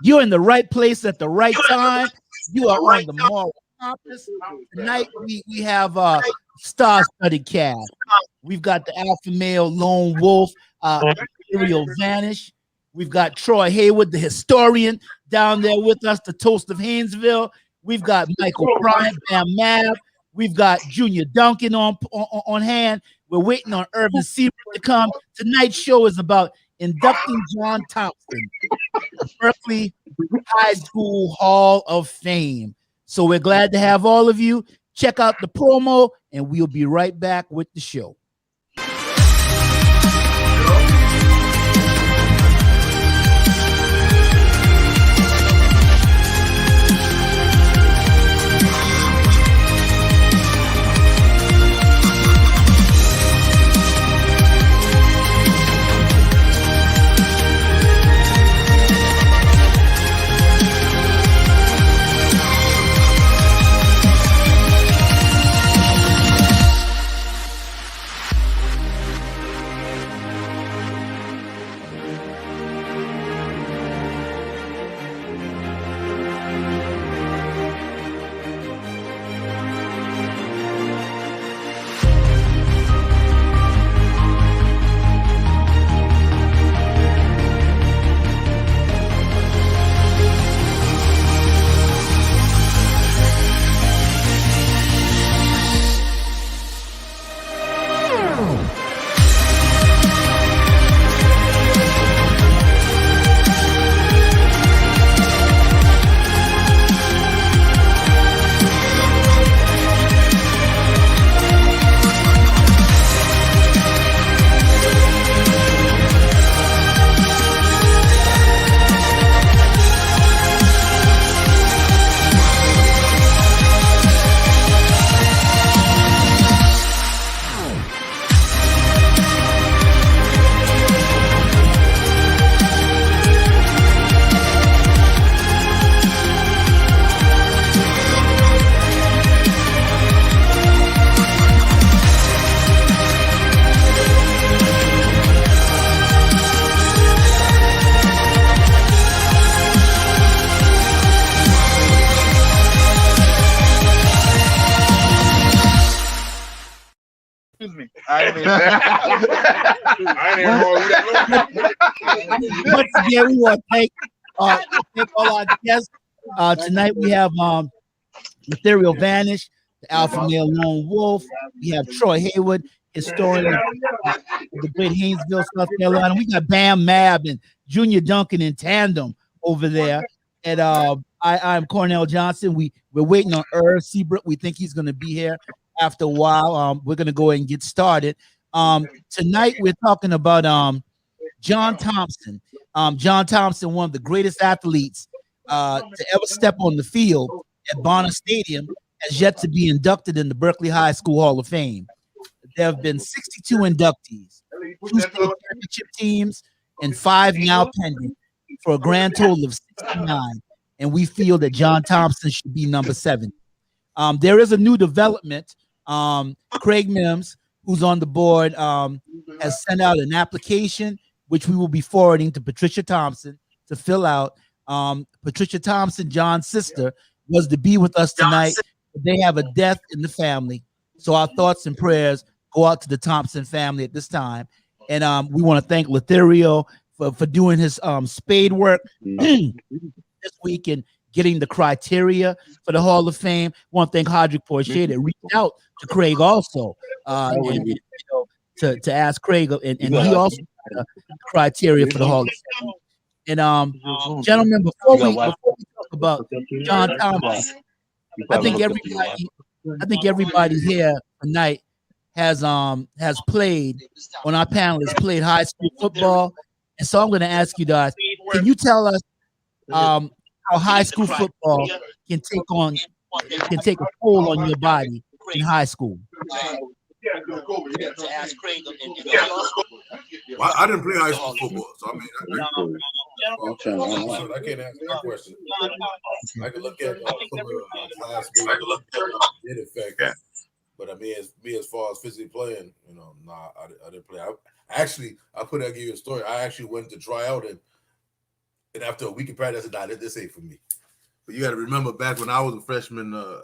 You're in the right place at the right time. You are on the moral compass. Tonight we have star-studded cast. We've got the alpha male lone wolf, Imperial Vanish. We've got Troy Haywood, the historian, down there with us, the toast of Haynesville. We've got Michael Bryant, Bam Mab. We've got Junior Duncan on hand. We're waiting on Irvin Seabrook to come. Tonight's show is about inducting John Thompson, the Berkeley High School Hall of Fame. So we're glad to have all of you. Check out the promo, and we'll be right back with the show. Once again, we want to thank all our guests. Tonight we have Ethereal Vanish, the Alpha Male Lone Wolf. We have Troy Haywood, historian of the great Haynesville, South Carolina. We got Bam Mab and Junior Duncan in tandem over there. And I'm Cornell Johnson. We're waiting on Irv Seabrook. We think he's going to be here after a while. We're going to go ahead and get started. Tonight we're talking about John Thompson. John Thompson, one of the greatest athletes to ever step on the field at Bonner Stadium, has yet to be inducted in the Berkeley High School Hall of Fame. There have been 62 inductees, 2 state championship teams, and 5 now pending, for a grand total of 69. And we feel that John Thompson should be number 7. There is a new development. Craig Mims, who's on the board, has sent out an application, which we will be forwarding to Patricia Thompson to fill out. Patricia Thompson, John's sister, was to be with us tonight. They have a death in the family. So our thoughts and prayers go out to the Thompson family at this time. And we want to thank Lothario for doing his spade work this week and getting the criteria for the Hall of Fame. Want to thank Hodrick Porcher that reached out to Craig also to ask Craig, and he also got the criteria for the Hall of Fame. And gentlemen, before we talk about John Thompson, I think everybody here tonight has played, on our panel, has played high school football. And so I'm going to ask you guys, can you tell us how high school football can take a toll on your body in high school? Well, I didn't play high school football, so I mean, I can't answer that question. I can look at high school did affect, but I mean, as far as physically playing, nah, I didn't play. I'll give you a story. I actually went to try out And after a week of practice, I said, nah, this ain't for me. But you got to remember back when I was a freshman, the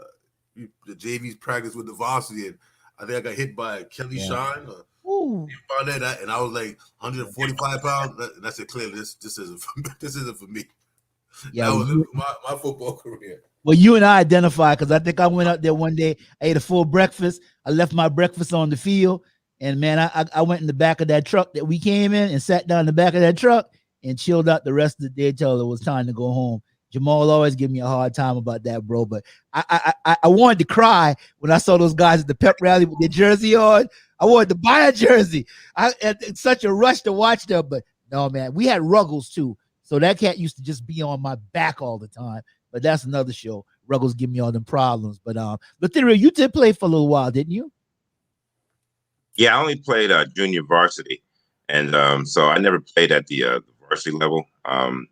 JVs practice with the varsity, and I think I got hit by Kelly Shine. And I was like 145 pounds. And I said, clearly, this isn't for me. Yeah, that was my football career. Well, you and I identified because I think I went out there one day. I ate a full breakfast. I left my breakfast on the field, and man, I went in the back of that truck that we came in and sat down in the back of that truck and chilled out the rest of the day until it was time to go home. Jamal always give me a hard time about that, bro. But I wanted to cry when I saw those guys at the pep rally with their jersey on. I wanted to buy a jersey. It's such a rush to watch them, but no, man, we had Ruggles too. So that cat used to just be on my back all the time. But that's another show. Ruggles give me all them problems. But Letheriel, you did play for a little while, didn't you? Yeah, I only played junior varsity, and so I never played at the varsity level. Kind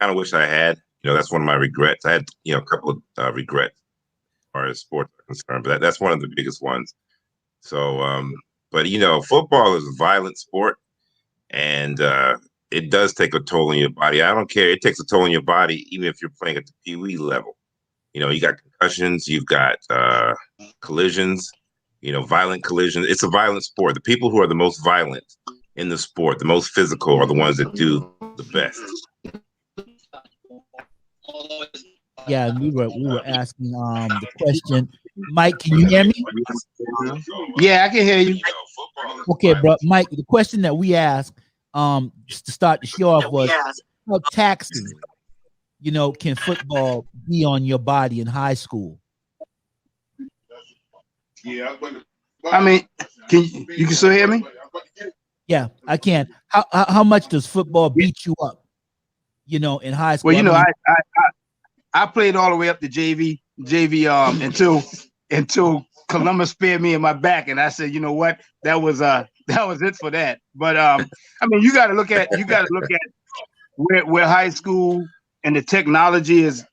of wish I had. That's one of my regrets. I had a couple of regrets as far as sports are concerned, but that's one of the biggest ones. So, but football is a violent sport, and it does take a toll on your body. I don't care. It takes a toll on your body, even if you're playing at the Pee Wee level. You got concussions, you've got collisions, violent collisions. It's a violent sport. The people who are the most violent in the sport, the most physical, are the ones that do the best. Yeah, we were asking the question. Mike, can you hear me? Yeah, I can hear you. Okay, bro. Mike, the question that we asked just to start the show off was how taxing, can football be on your body in high school? I mean, you can still hear me? Yeah, I can. How much does football beat you up? In high school. Well, I played all the way up to JV until Columbus speared me in my back, and I said, you know what, that was it for that. But I mean, you got to look at where high school and the technology is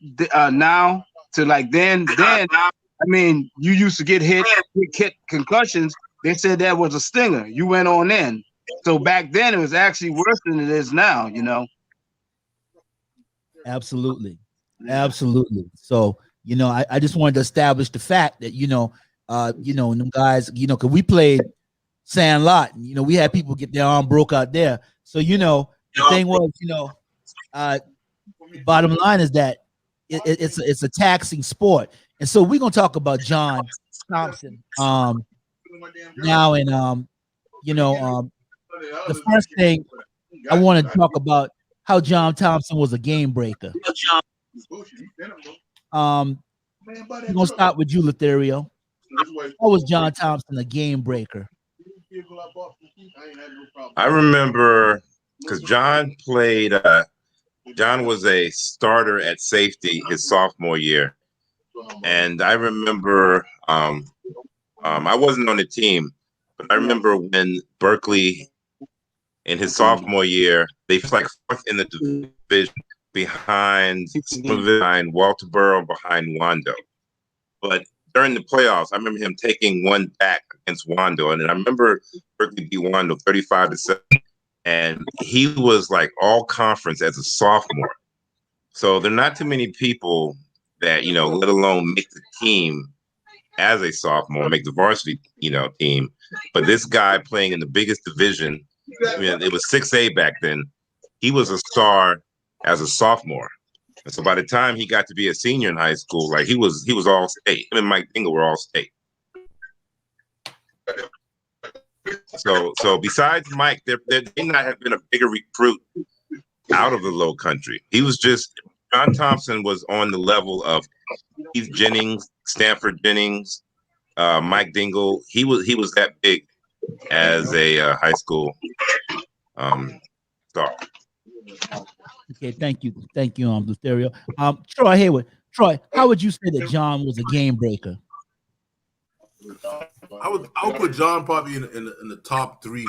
now to like then. I mean, you used to get hit concussions. They said that was a stinger. You went on in. So back then it was actually worse than it is now. Absolutely. So, I just wanted to establish the fact that, them guys, because we played Sandlot, and, we had people get their arm broke out there. So, the thing was, bottom line is that it's a taxing sport. And so we're going to talk about John Thompson now. And, the first thing I want to talk about how John Thompson was a game breaker. I'm gonna start with you, Letheriel. How was John Thompson a game breaker? I remember because John played. John was a starter at safety his sophomore year, and I remember. I wasn't on the team, but I remember when Berkley, in his sophomore year, they like fourth in the division behind Walterboro, behind Wando. But during the playoffs, I remember him taking one back against Wando, and then I remember Berkley beat Wando 35-7, and he was like all conference as a sophomore. So there are not too many people that let alone make the team as a sophomore, make the varsity team. But this guy playing in the biggest division. I mean, it was 6A back then. He was a star as a sophomore, and so by the time he got to be a senior in high school, like he was all state. Him and Mike Dingle were all state. So besides Mike, there may not have been a bigger recruit out of the Low Country. He was just John Thompson was on the level of Keith Jennings, Stanford Jennings, Mike Dingle. He was that big as a high school star. Okay, thank you, Letheriel. Troy Hayward. Troy, how would you say that John was a game breaker? I would put John probably in the top three.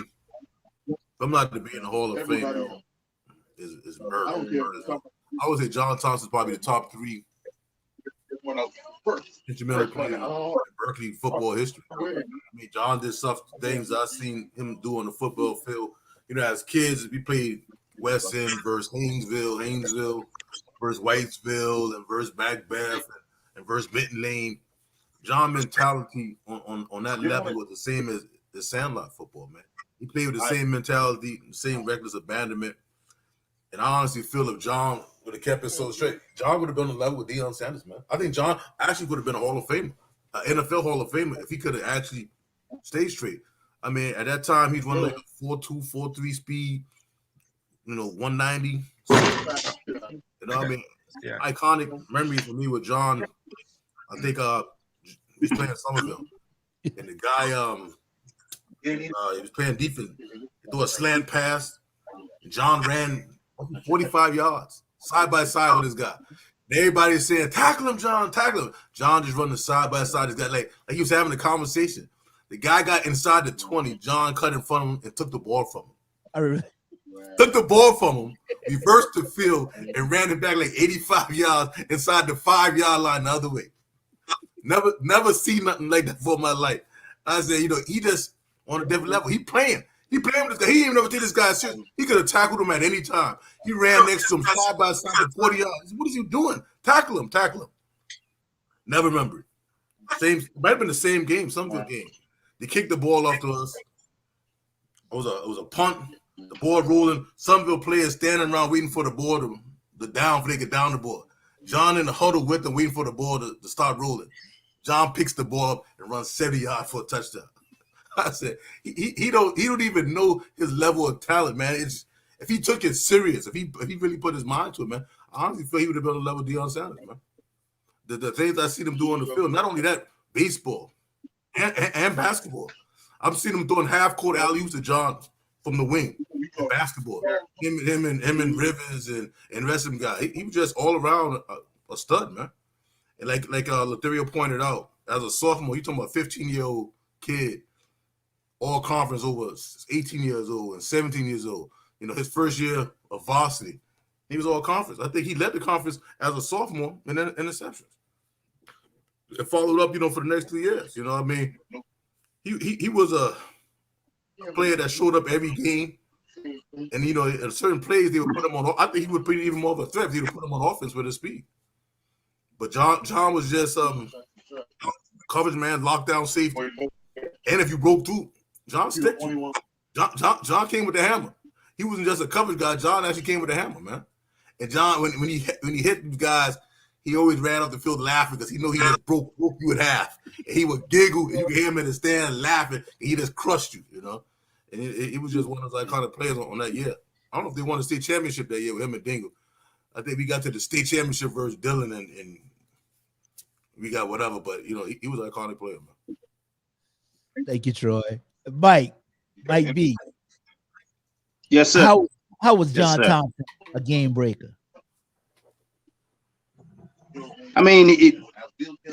I'm not to be in the Hall of Fame. Is Berkeley. I would say John Thompson's probably the top three instrumental player in Berkeley football history. I mean, John did things I've seen him do on the football field. As kids, we played West End versus Haynesville versus Whitesville, and versus Macbeth, and versus Benton Lane. John mentality on that level was the same as the Sandlot football, man. He played with the same mentality, the same reckless abandonment. And I honestly feel if John would have kept it so straight, John would have been on the level with Deion Sanders, man. I think John actually would have been a Hall of Famer, an NFL Hall of Famer, if he could have actually stayed straight. I mean, at that time, he's running like 4.2, 4.3 speed, 190. You know what I mean? Yeah. Iconic memories for me with John. I think he was playing Somerville, and the guy he was playing defense. He threw a slant pass. John ran 45 yards side by side with this guy. And everybody's saying, "Tackle him, John! Tackle him!" John just running side by side. This guy like he was having a conversation. The guy got inside the 20. John cut in front of him and took the ball from him. Took the ball from him, reversed the field, and ran it back like 85 yards inside the 5-yard line the other way. Never seen nothing like that for my life. I said, he just on a different level. He playing with this guy. He didn't even ever take this guy serious. He could have tackled him at any time. He ran next to him side by side for 40 yards. What is he doing? Tackle him. Never remember it. Might have been the same game, some good game. They kicked the ball off to us. It was a punt. The ball rolling. Sunville players standing around waiting for the ball to down for they get down the ball. John in the huddle with them waiting for the ball to start rolling. John picks the ball up and runs 70 yards for a touchdown. I said he don't even know his level of talent, man. If he took it serious, if he really put his mind to it, man, I honestly feel he would have been on the level of Deion Sanders, man. The things I see them do on the field, not only that, baseball and basketball. I've seen him doing half-court alley-oops to John from the wing in basketball. Him and Rivers and the rest of them guys. He was just all around a stud, man. And like Lothario pointed out, as a sophomore, you talking about a 15-year-old kid, all conference over 18 years old and 17 years old. His first year of varsity, he was all conference. I think he led the conference as a sophomore in interceptions. And followed up, for the next 2 years. You know what I mean? He was a player that showed up every game. And, in certain plays, they would put him on. I think he would be even more of a threat if they would put him on offense with his speed. But John was just coverage man, lockdown safety. And if you broke through, John sticked you. John came with the hammer. He wasn't just a coverage guy. John actually came with the hammer, man. And John, when he hit these guys, he always ran off the field laughing because he knew he just broke you in half. And he would giggle, and you could hear him in the stand laughing, and he just crushed you, And he was just one of those iconic players on that year. I don't know if they won the state championship that year with him and Dingle. I think we got to the state championship versus Dillon, and we got whatever, but, he was an iconic player, man. Thank you, Troy. Mike B. Yes, sir. How was John Thompson a game breaker? I mean,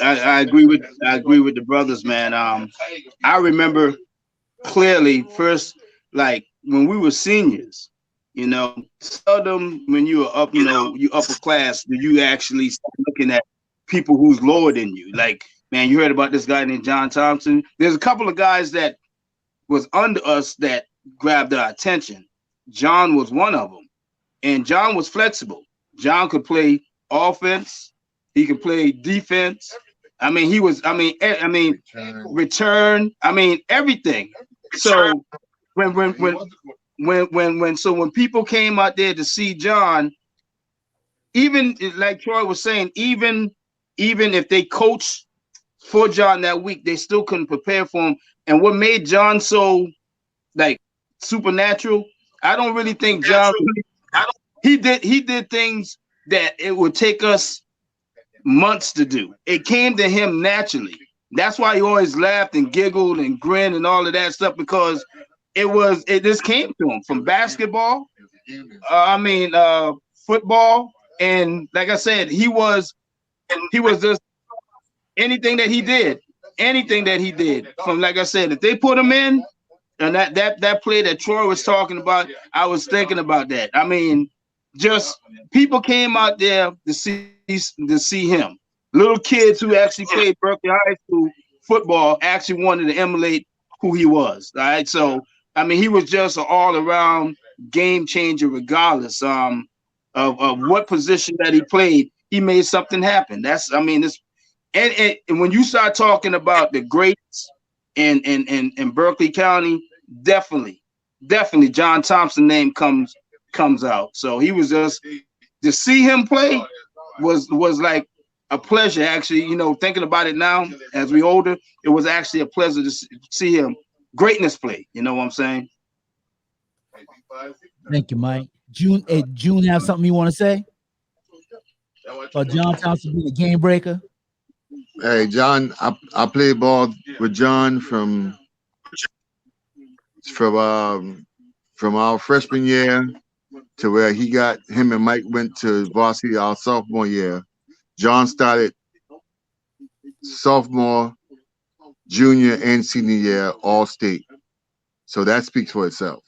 I agree with the brothers, man. I remember clearly first, like when we were seniors, seldom when you were up, you upper class, do you actually start looking at people who's lower than you. Like, man, you heard about this guy named John Thompson. There's a couple of guys that was under us that grabbed our attention. John was one of them, and John was flexible. John could play offense. He could play defense. I mean, return. I mean, everything. So when people came out there to see John, even like Troy was saying, even if they coached for John that week, they still couldn't prepare for him. And what made John so like supernatural, I don't really think John. He did things that it would take us months to do. It came to him naturally. That's why he always laughed and giggled and grinned and all of that stuff, because it just came to him from basketball. Football, and like I said, he was just anything that he did. From, like I said, if they put him in, and that play that Troy was talking about, I was thinking about that. I mean, just people came out there to see him. Little kids who actually played Berkeley High School football actually wanted to emulate who he was. All right, so I mean, he was just an all-around game changer regardless of what position that he played. He made something happen. That's, I mean, this, and when you start talking about the greats in Berkeley County, definitely John Thompson name comes out. So he was just, to see him play was like a pleasure. Actually, you know, thinking about it now as we older, it was actually a pleasure to see him greatness play. You know what I'm saying? Thank you, Mike. June, June, have something you want to say? Or John Thompson being a game breaker? Hey, John, I played ball with John from our freshman year to where him and Mike went to varsity our sophomore year. John started sophomore, junior, and senior year all state. So that speaks for itself.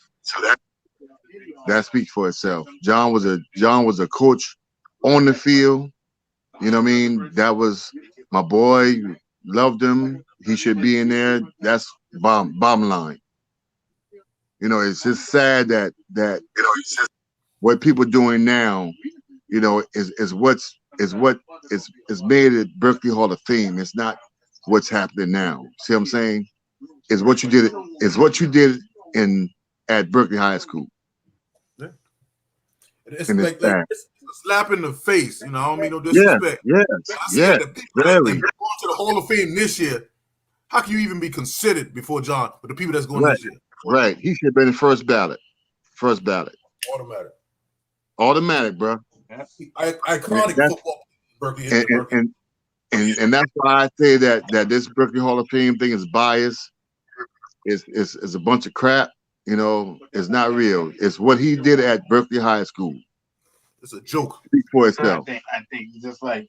That speaks for itself. John was a coach on the field. You know what I mean? That was my boy. Loved him. He should be in there. That's bottom line. You know, it's just sad that you know, it's just what people doing now, you know, is what is made at Berkeley Hall of Fame. It's not what's happening now. See what I'm saying? It's what you did at Berkeley High School. Yeah. It's like it's a slap in the face, you know. I don't mean no disrespect. Yeah. The people that going to the Hall of Fame this year, how can you even be considered before John? But the people that's going this year, right? He should have been the first ballot. Automatic, bro. Iconic football, Berkeley. And that's why I say that this Berkeley Hall of Fame thing is biased. It's a bunch of crap. You know, it's not real. It's what he did at Berkeley High School. It's a joke. Speak for itself. I think just like,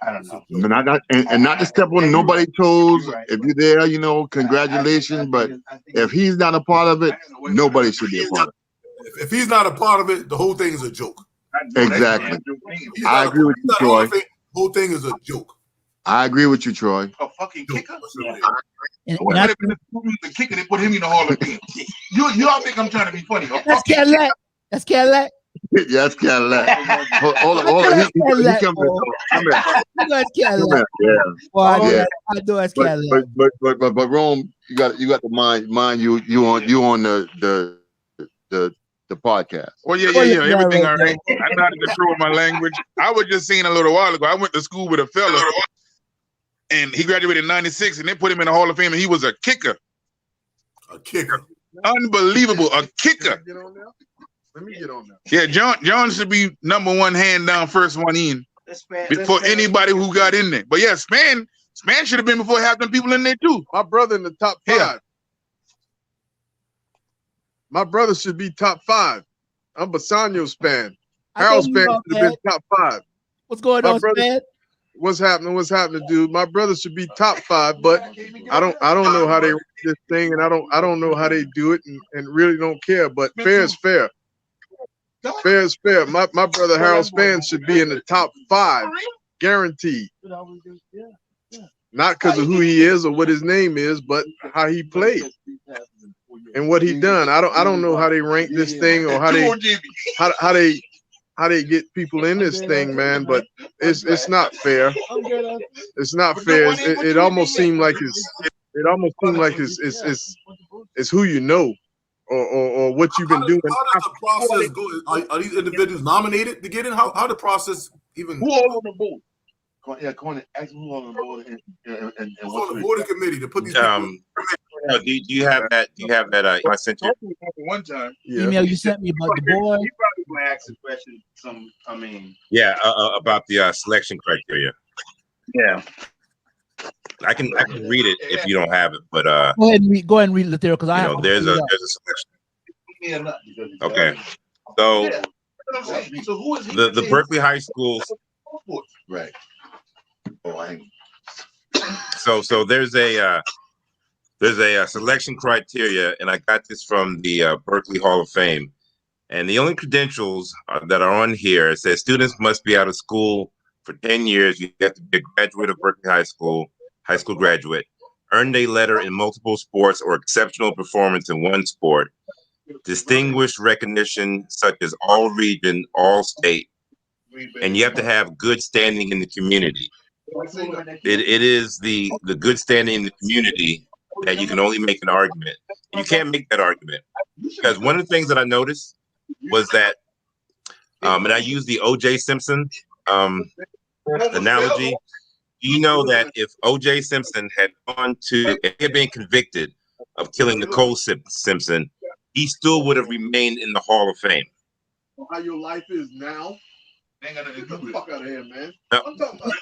I don't know. Not to step on nobody's toes. Right. If you're there, you know, congratulations. But if he's not a part of it, nobody should be a part of it. If he's not a part of it, the whole thing is a joke. Exactly. I agree with you, Troy. The whole thing is a joke. I agree with you, Troy. A fucking kicker? The kicker, they put him in the Hall of Fame. You all think I'm trying to be funny? That's Cadillac. That's Cadillac. Yeah, that's Cadillac. Hold on. He come here. That's Cadillac. Yeah. Well, I know that's Cadillac. But Rome, you got to mind you on the podcast. Well, yeah. Everything all right. I'm not in control of my language. I was just saying a little while ago, I went to school with a fella, and he graduated in '96, and they put him in the Hall of Fame, and he was a kicker. A kicker. Unbelievable. A kicker. Let me get on that. Yeah, John should be number one, hand down, first one in before anybody who got in there. But yeah, Span should have been before half them people in there too. My brother in the top 5. Yeah. My brother should be top 5. I'm Bassanio Span. Harold Span should have been top 5. What's going on, Span? What's happening, dude? My brother should be top 5, but I don't know how they run this thing, and I don't know how they do it, and really don't care. But fair is fair. Fair is fair. My brother Harold Span should be in the top 5, guaranteed. Not because of who he is or what his name is, but how he played and what he done. I don't know how they rank this thing or how they get people in this thing, man. But it's not fair. It's not fair. It almost seemed like it's who you know. Or what you've been doing. How does the process go? Are these individuals nominated to get in? How the process even? Who all on the board? Come on, ask who all on the board and who's on the board committee to put these people. Do you have that? Do you have that? I sent you one time. Email you sent me about the board. You probably gonna ask a question. Yeah, about the selection criteria. Yeah. I can read it if you don't have it, but go ahead and read it there because I know there's a selection. Okay, so the Berkeley High School, right? So there's a selection criteria, and I got this from the Berkeley Hall of Fame, and the only credentials that are on here, it says students must be out of school for 10 years. You have to be a graduate of Berkeley High school graduate, earned a letter in multiple sports or exceptional performance in one sport, distinguished recognition such as all region, all state, and you have to have good standing in the community. It is the good standing in the community that you can only make an argument. You can't make that argument because one of the things that I noticed was that, and I use the O.J. Simpson analogy. You know that if O.J. Simpson had been convicted of killing Nicole Simpson, he still would have remained in the Hall of Fame. How your life is now? Get the fuck out of here, man. No. I'm talking about.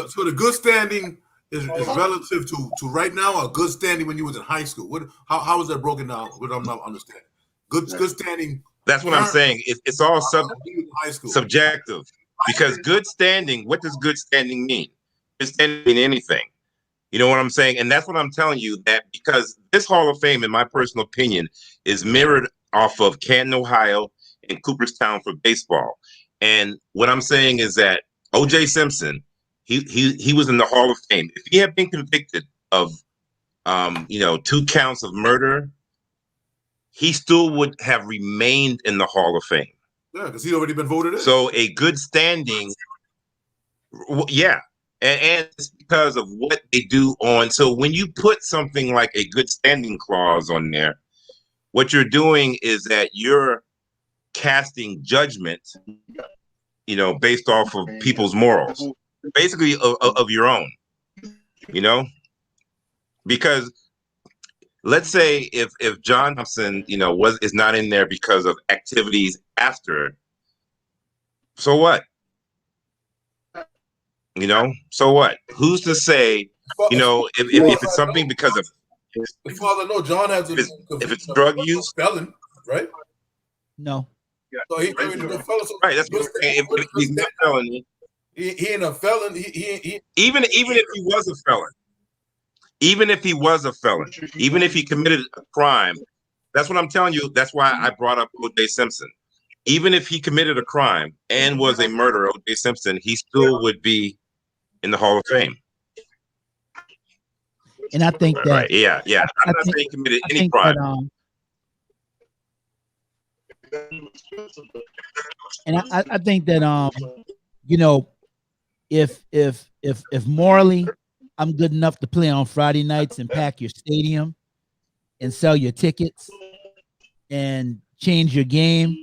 So the good standing is relative to right now, or good standing when you was in high school. How is that broken down? What I'm not understanding. Good standing. That's what I'm saying. It's all subjective because good standing. What does good standing mean? Good standing mean anything. You know what I'm saying? And that's what I'm telling you, that because this Hall of Fame, in my personal opinion, is mirrored off of Canton, Ohio, and Cooperstown for baseball. And what I'm saying is that O.J. Simpson, he was in the Hall of Fame. If he had been convicted of 2 counts of murder, he still would have remained in the Hall of Fame. Yeah, because he'd already been voted in. So a good standing, yeah. And it's because of what they do on. So when you put something like a good standing clause on there, what you're doing is that you're casting judgment, based off of people's morals, basically of your own, because let's say if John Thompson, is not in there because of activities after, so what? So what? Who's to say, if it's something because of Father, no, John has if it's drug use, felon, right? No. So he a felon. So right, that's what I'm saying. If he's not a felon, he ain't a felon. He even if he was a felon, even if he committed a crime, that's what I'm telling you. That's why I brought up O.J. Simpson. Even if he committed a crime and was a murderer, O.J. Simpson, he still would be in the Hall of Fame. And I think that, right. Yeah. I'm not saying he committed any crime. And I think that if morally I'm good enough to play on Friday nights and pack your stadium and sell your tickets and change your game,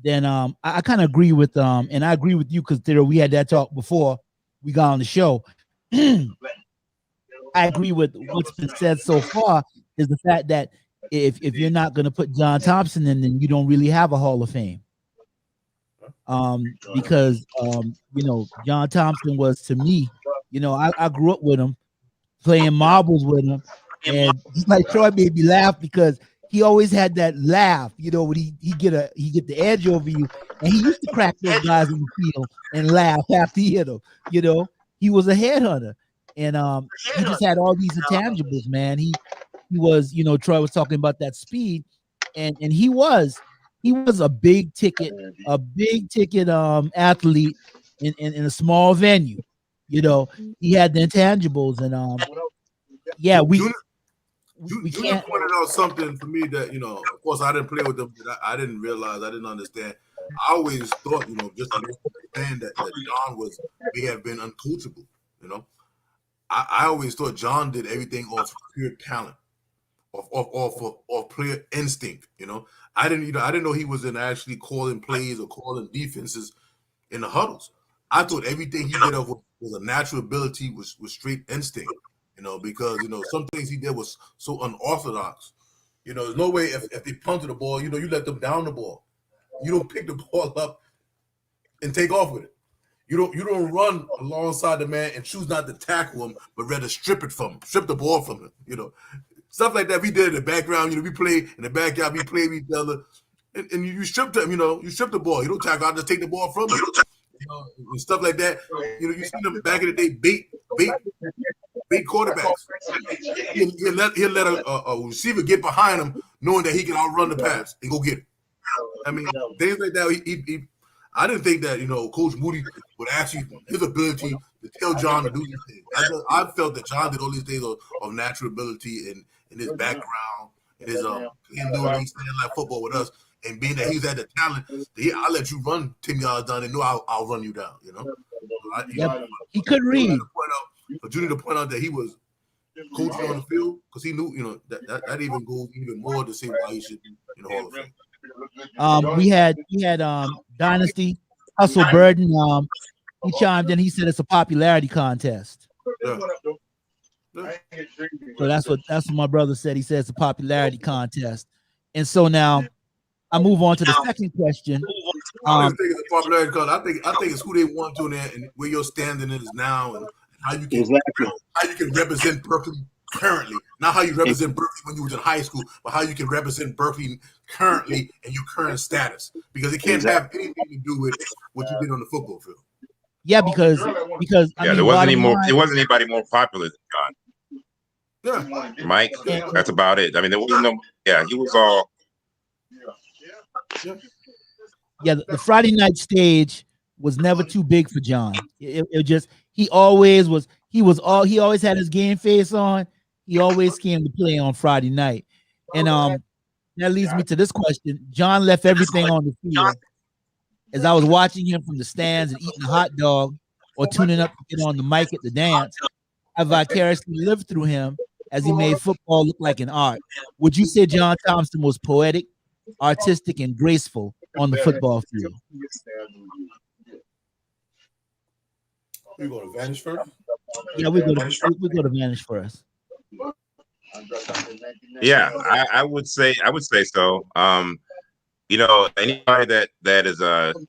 then I kind of agree with and I agree with you because we had that talk before we got on the show. I agree with what's been said so far is the fact that if you're not going to put John Thompson in, then you don't really have a Hall of Fame. Because John Thompson was, to me, I grew up with him, playing marbles with him, and just like Troy made me laugh because he always had that laugh, when he get the edge over you, and he used to crack those guys in the field and laugh after he hit them. He was a headhunter, and he just had all these intangibles, man. He was, Troy was talking about that speed, and he was a big ticket athlete in a small venue. He had the intangibles, and we can't. Pointed out something for me that of course I didn't play with them. I didn't realize, I didn't understand. I always thought, just to understand that John may have been uncoachable. I always thought John did everything off pure talent, off player instinct. I didn't know he was in actually calling plays or calling defenses in the huddles. I thought everything he did was a natural ability, was straight instinct. Because some things he did was so unorthodox. There's no way if they punted the ball, you let them down the ball. You don't pick the ball up and take off with it. You don't run alongside the man and choose not to tackle him, but rather strip the ball from him. Stuff like that we did in the background. We play in the backyard, we play with each other, and you strip them. You strip the ball. You don't tackle. I just take the ball from him. And stuff like that. You see them back in the day bait quarterbacks. He'll let a receiver get behind him, knowing that he can outrun the pass and go get it. I mean, things like that. I didn't think that Coach Moody would actually his ability to tell John to do these things. I felt that John did all these things of natural ability and his background his him doing he stand like football with us, and being that he's had the talent, I'll let you run 10 yards down and know I'll run you down. You know, he could read. But you need to point out that he was coaching on the field because he knew, you know, that even goes even more to say why he should be in the Hall of Fame. We had Dynasty Hustle Burden. He chimed in. He said it's a popularity contest. Yeah. So that's what my brother said. He said it's a popularity contest. And so now I move on to the second question. I don't think it's a popularity contest. I think it's who they want to and where your standing is now and how you can represent Berkeley currently. Not how you represent Berkeley when you was in high school, but how you can represent Berkeley currently and your current status. Because it can't have anything to do with what you did on the football field. Yeah, because I mean, there wasn't anybody more popular than John. Yeah. Mike, that's about it. I mean, there wasn't he was all. Yeah, the Friday night stage was never too big for John. It just he always had his game face on. He always came to play on Friday night. And that leads me to this question. John left everything on the field. As I was watching him from the stands and eating a hot dog or tuning up to get on the mic at the dance, I vicariously lived through him as he made football look like an art. Would you say John Thompson was poetic, artistic, and graceful on the football field? We go to Vanish first? Yeah, we go to Vanish first. Yeah, I would say so. You know, anybody that is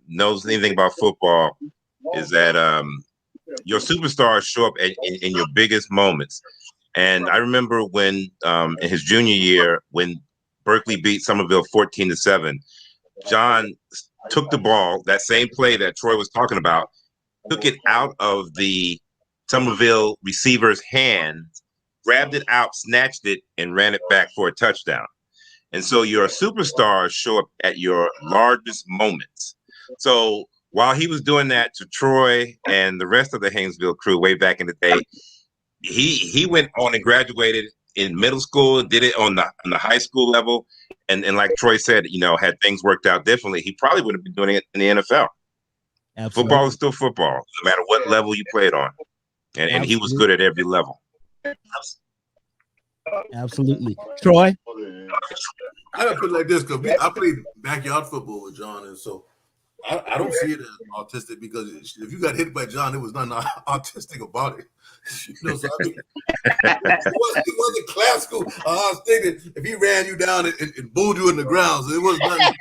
knows anything about football is that your superstars show up in your biggest moments. And I remember when in his junior year when Berkeley beat Somerville 14-7, John took the ball, that same play that Troy was talking about, took it out of the Somerville receiver's hand, grabbed it out, snatched it, and ran it back for a touchdown. And so your superstars show up at your largest moments. So while he was doing that to Troy and the rest of the Haynesville crew way back in the day, he went on and graduated in middle school, did it on the high school level. And like Troy said, you know, had things worked out differently, he probably would have been doing it in the NFL. Absolutely. Football is still football, no matter what level you played on. And he was good at every level. Absolutely. Troy? I gotta put it like this because I played backyard football with John, and so I don't see it as autistic because if you got hit by John, there was nothing autistic about it. You know, so I mean, it wasn't classical. I was thinking if he ran you down and booed you in the ground, so it was nothing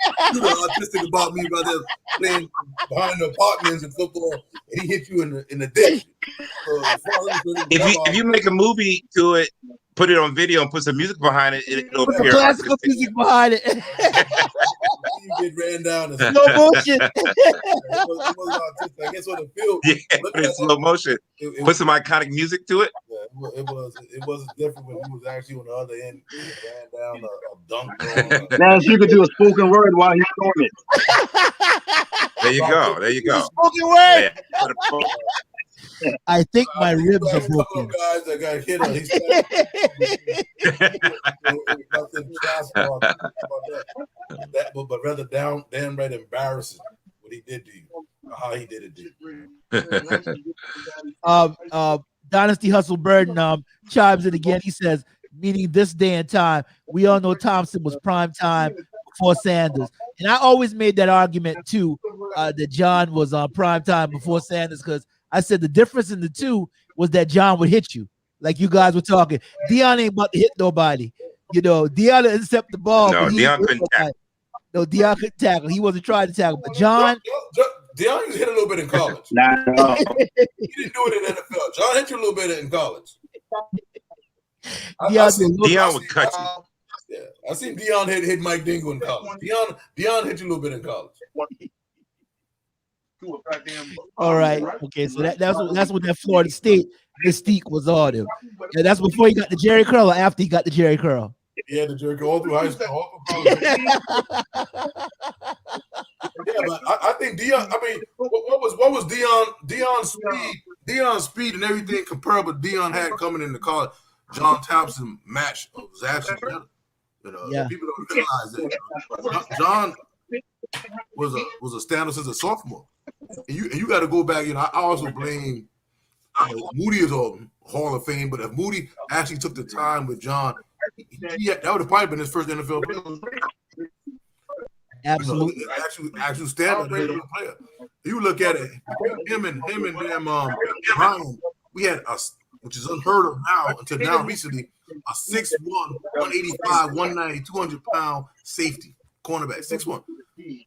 autistic about me about that playing behind the apartments in football, and he hit you in the ditch. So, if you make a movie to it, put it on video and put some music behind it, it'll appear classical music behind it. You get ran down. Slow motion. It was autistic. I guess on the field. Yeah, put it in slow motion. Put some iconic music to it. Yeah, it was different when he was actually on the other end. He ran down a dunk. Now you could do a spoken word while he's doing it. There you go. Spoken word. Yeah. I think my ribs are broken. Guys that got hit on but rather downright embarrassing what he did to you, or how he did it to you. Dynasty Hustle Burden chimes in again. He says, meaning this day and time, we all know Thompson was prime time before Sanders. And I always made that argument too, that John was on prime time before Sanders, because I said the difference in the two was that John would hit you, like you guys were talking. Deion ain't about to hit nobody. You know, Deion didn't intercept the ball. No, Deion couldn't tackle. No, Deion couldn't tackle. He wasn't trying to tackle. But John, Deion used to hit a little bit in college. No. He didn't do it in the NFL. John hit you a little bit in college. Deion would cut you. Yeah, I seen Deion hit Mike Dingle in college. Deion hit you a little bit in college. All right. Okay, so that's what that Florida State mystique was on him. Yeah, that's before he got the Jerry curl or after he got the Jerry curl. Yeah, the Jerry curl all through high school, all through college. Yeah, but I think Deion. I mean, what was Deion's speed and everything comparable Deion had coming into college. John Thompson match was actually better. You know, Yeah. people don't realize that. You know? John was a standard since a sophomore, and you got to go back. You know, I also blame Moody is a Hall of Fame, but if Moody actually took the time with John, that would have probably been his first NFL player. Absolutely. You know, actual standard NFL player. You look at it, him and them Brian, we had us, which is unheard of now until now recently, a 6'1", 185, 190, 200-pound safety cornerback, 6'1".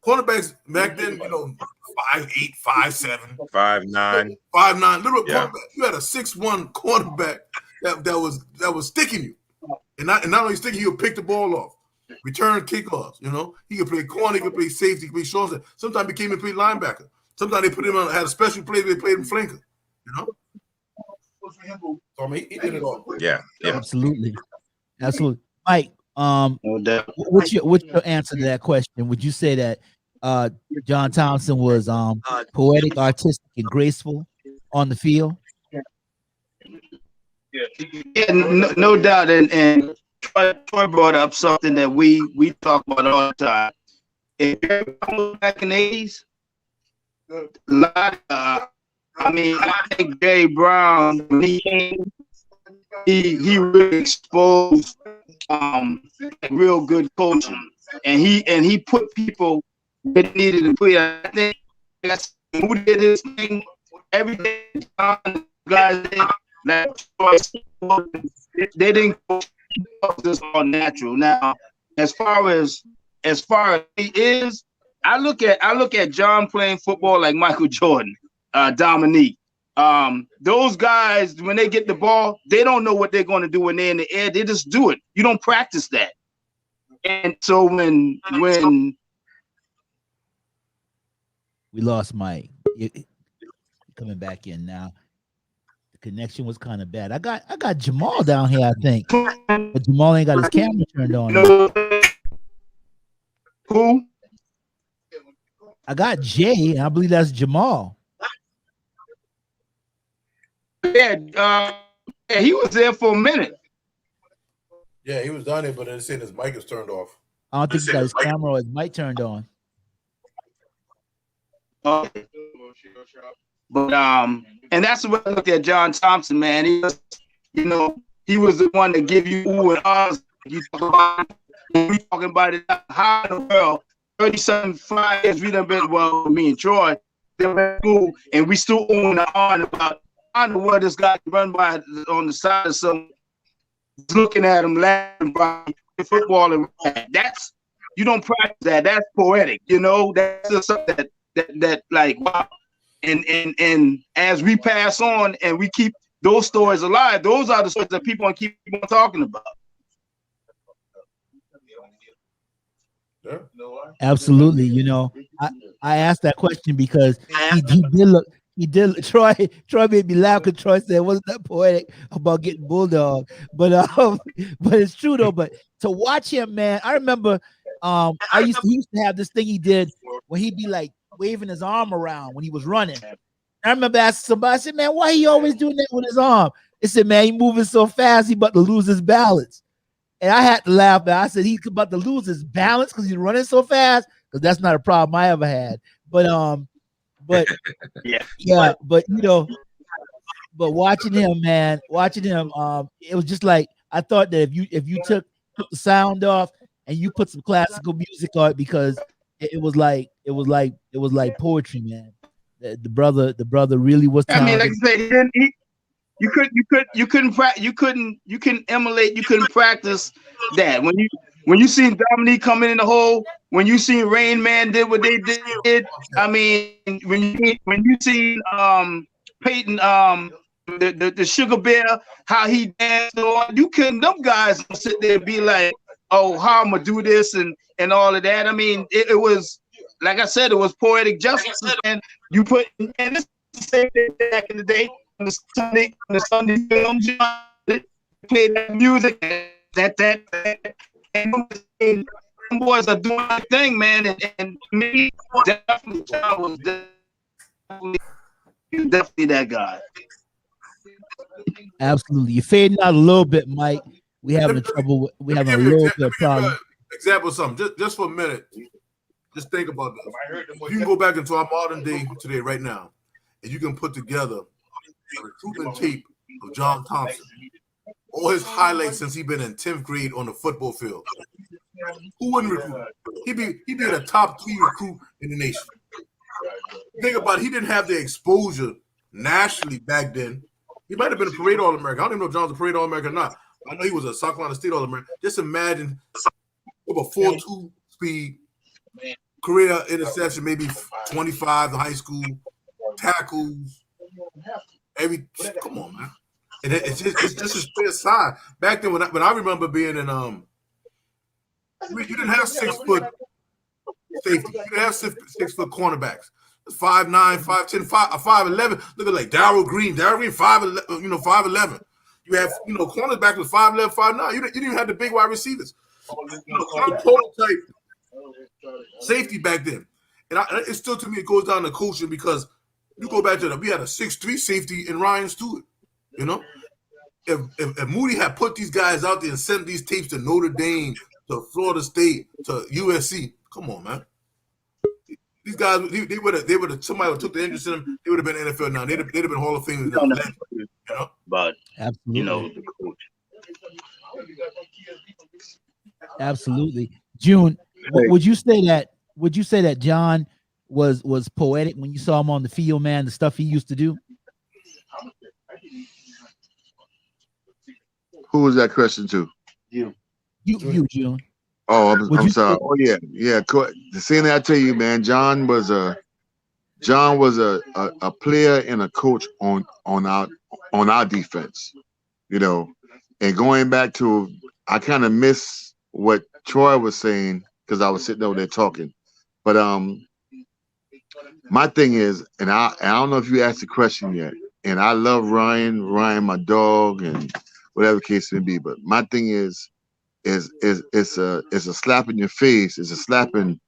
Cornerbacks back then, you know, 5'8", 5'7", 5'9", 5'9", little Yeah. cornerback. You had a 6'1" cornerback that was sticking you, and not only sticking, he would pick the ball off, return kickoffs. You know, he could play corner, he could play safety, he could play short. Sometimes he came and played linebacker. Sometimes they put him on, had a special play, they played him flanker. You know, so I mean, he did it all. Yeah. Absolutely. Mike, No doubt. what's your answer to that question? Would you say that John Thompson was poetic, artistic, and graceful on the field? Yeah, no doubt. And Troy brought up something that we talk about all the time. If you're back in the 80s, I think Jerry Brown, when he came, he really exposed real good coaching, and he put people that needed to play. I think that's who did his thing every day. Guys, they didn't coach this all natural. Now, as far as he is, I look at John playing football like Michael Jordan, Dominique. Those guys, when they get the ball, they don't know what they're going to do when they're in the air. They just do it. You don't practice that. And so when we lost Mike, coming back in now. The connection was kind of bad. I got Jamal down here, I think, but Jamal ain't got his camera turned on. Who? I got Jay, and I believe that's Jamal. Yeah, he was there for a minute. Yeah, he was down there, but then saying his mic is turned off. I don't think he got his camera or his mic turned on. But and that's the way I look at John Thompson, man. He was, he was the one to give you ooh and ahs. You talk about, talking about it how in the world. 37 years we done been, well, me and Troy, been in school, and we still own the on about I know where this guy run by on the side of some looking at him laughing by football, and that's, you don't practice that. That's poetic, That's just something that like wow. And as we pass on and we keep those stories alive, those are the stories that people want to keep on talking about. Yeah. Absolutely. I asked that question because he did look. He did. Troy made me laugh because Troy said, "Wasn't that poetic about getting bulldog?" But it's true though. But to watch him, man, I remember. He used to have this thing he did where he'd be like waving his arm around when he was running. I remember asking somebody, I said, "Man, why he always doing that with his arm?" They said, "Man, he moving so fast, he about to lose his balance." And I had to laugh. I said, he's about to lose his balance because he's running so fast. Because that's not a problem I ever had. But but watching him, man, it was just like I thought that if you took the sound off and you put some classical music on it, because it was like poetry, man. The brother really was talented. I mean, like I said, you couldn't emulate, you couldn't practice that. When you seen Dominique coming in the hole, when you seen Rain Man did what they did, I mean, when you seen Peyton the Sugar Bear, how he danced on, you couldn't, them guys sit there and be like, oh, how I'm gonna do this and all of that. I mean, it was, like I said, it was poetic justice, and you put, and this is the same thing back in the day. On the Sunday films, play that music, and them boys are doing their thing, man. And me, definitely, John was definitely that guy. Absolutely, you're fading out a little bit, Mike. we having trouble. We Let me having give a you little let bit me of give you problem. an example of something. Just for a minute. Just think about this. If you can go back into our modern day today, right now, and you can put together a recruitment tape of John Thompson, all his highlights since he's been in 10th grade on the football field. Who wouldn't recruit? He'd be a top 3 recruit in the nation. Think about it, he didn't have the exposure nationally back then. He might have been a parade All-American. I don't even know if John's a parade All-American or not. I know he was a South Carolina State All-American. Just imagine with a 4.2 speed, career interception, maybe 25 in high school, tackles, come on, man. And it's just his fair side. Back then, when I remember being in you didn't have 6 foot safety. You didn't have 6 foot cornerbacks. 5'9", 5'10", 5'11". Look at like Darryl Green. Darryl Green 5'11", 5'11". You have cornerback was 5'11", 5'9". You didn't even have the big wide receivers. Prototype safety back then. And it's still, to me, it goes down to coaching, because you go back to we had a 6'3" safety in Ryan Stewart. If Moody had put these guys out there and sent these tapes to Notre Dame, to Florida State, to USC, come on, man. These guys, they would have somebody would took the interest in them. They would have been NFL now. They'd have been Hall of Famers now. But Absolutely. the coach. Absolutely. June, would you say that John was poetic when you saw him on the field, man, the stuff he used to do? Who was that question to? You, June. Oh, I'm sorry. Oh yeah. The same thing I tell you, man. John was a player and a coach on our defense, And going back to, I kind of miss what Troy was saying because I was sitting over there talking. But my thing is, and I don't know if you asked the question yet, and I love Ryan, my dog, and whatever case it may be. But my thing is it's a slap in your face. It's a slap in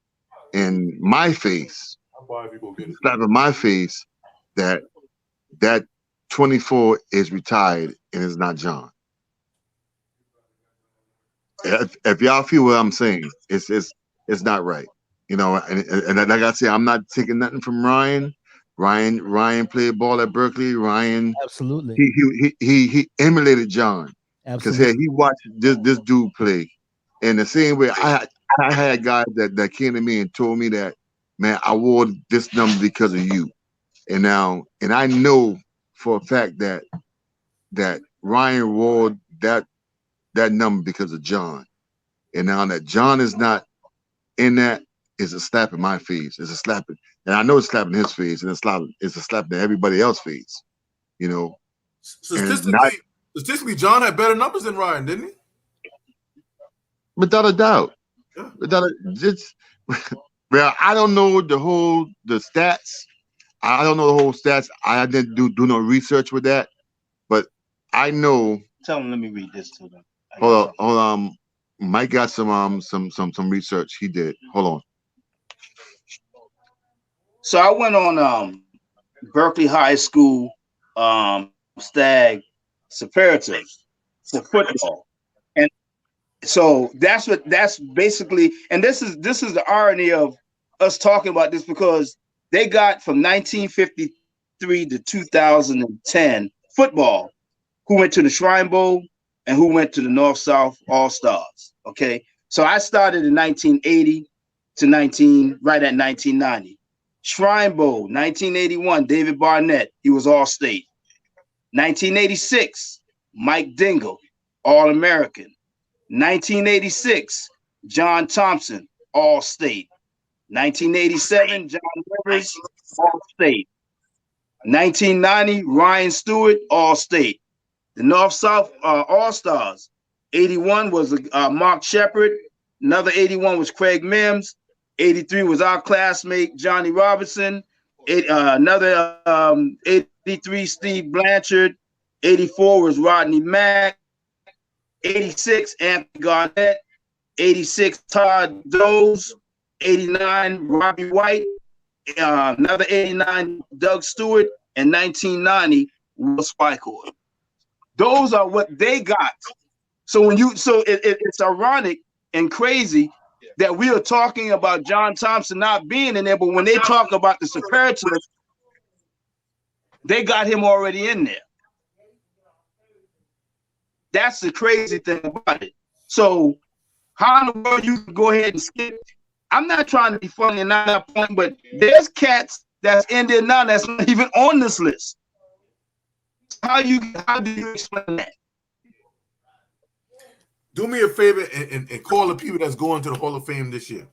my face. Slap in my face that 24 is retired and it's not John. If y'all feel what I'm saying, it's not right. And like I said, I'm not taking nothing from Ryan. Ryan played ball at Berkeley. Ryan, absolutely. He emulated John. Because he watched this dude play. In the same way, I had guys that came to me and told me that, man, I wore this number because of you. And I know for a fact that Ryan wore that number because of John. And now that John is not in that, is a slap in my face. It's a slap, and I know it's slapping his face, and it's a slap in everybody else's face. Statistically, John had better numbers than Ryan, didn't he? Without a doubt. Yeah. Well, I don't know the stats. I don't know the whole stats. I didn't do no research with that, but I know. Tell them. Let me read this to them. Hold on. Mike got some research. He did. Hold on. So I went on Berkeley High School Stag Superlatives for football, and so that's basically, and this is the irony of us talking about this, because they got from 1953 to 2010 football who went to the Shrine Bowl and who went to the North-South All-Stars. Okay, so I started in 1980 to right at 1990. Shrine Bowl, 1981, David Barnett, he was All-State. 1986, Mike Dingle, All-American. 1986, John Thompson, All-State. 1987, John Rivers, All-State. 1990, Ryan Stewart, All-State. The North-South All-Stars, 81 was Mark Shepard. Another 81 was Craig Mims. 83 was our classmate, Johnny Robinson. Another 83, Steve Blanchard. 84 was Rodney Mack. 86, Anthony Garnett. 86, Todd Doze. 89, Robbie White. Another 89, Doug Stewart. And 1990, Will Spikehorn. Those are what they got So it's ironic and crazy that we are talking about John Thompson not being in there, but when they talk about the superlatives, they got him already in there. That's the crazy thing about it. So how in the world you can go ahead and skip? I'm not trying to be funny and not that point, but there's cats that's in there now that's not even on this list. How do you explain that? Do me a favor and call the people that's going to the Hall of Fame this year.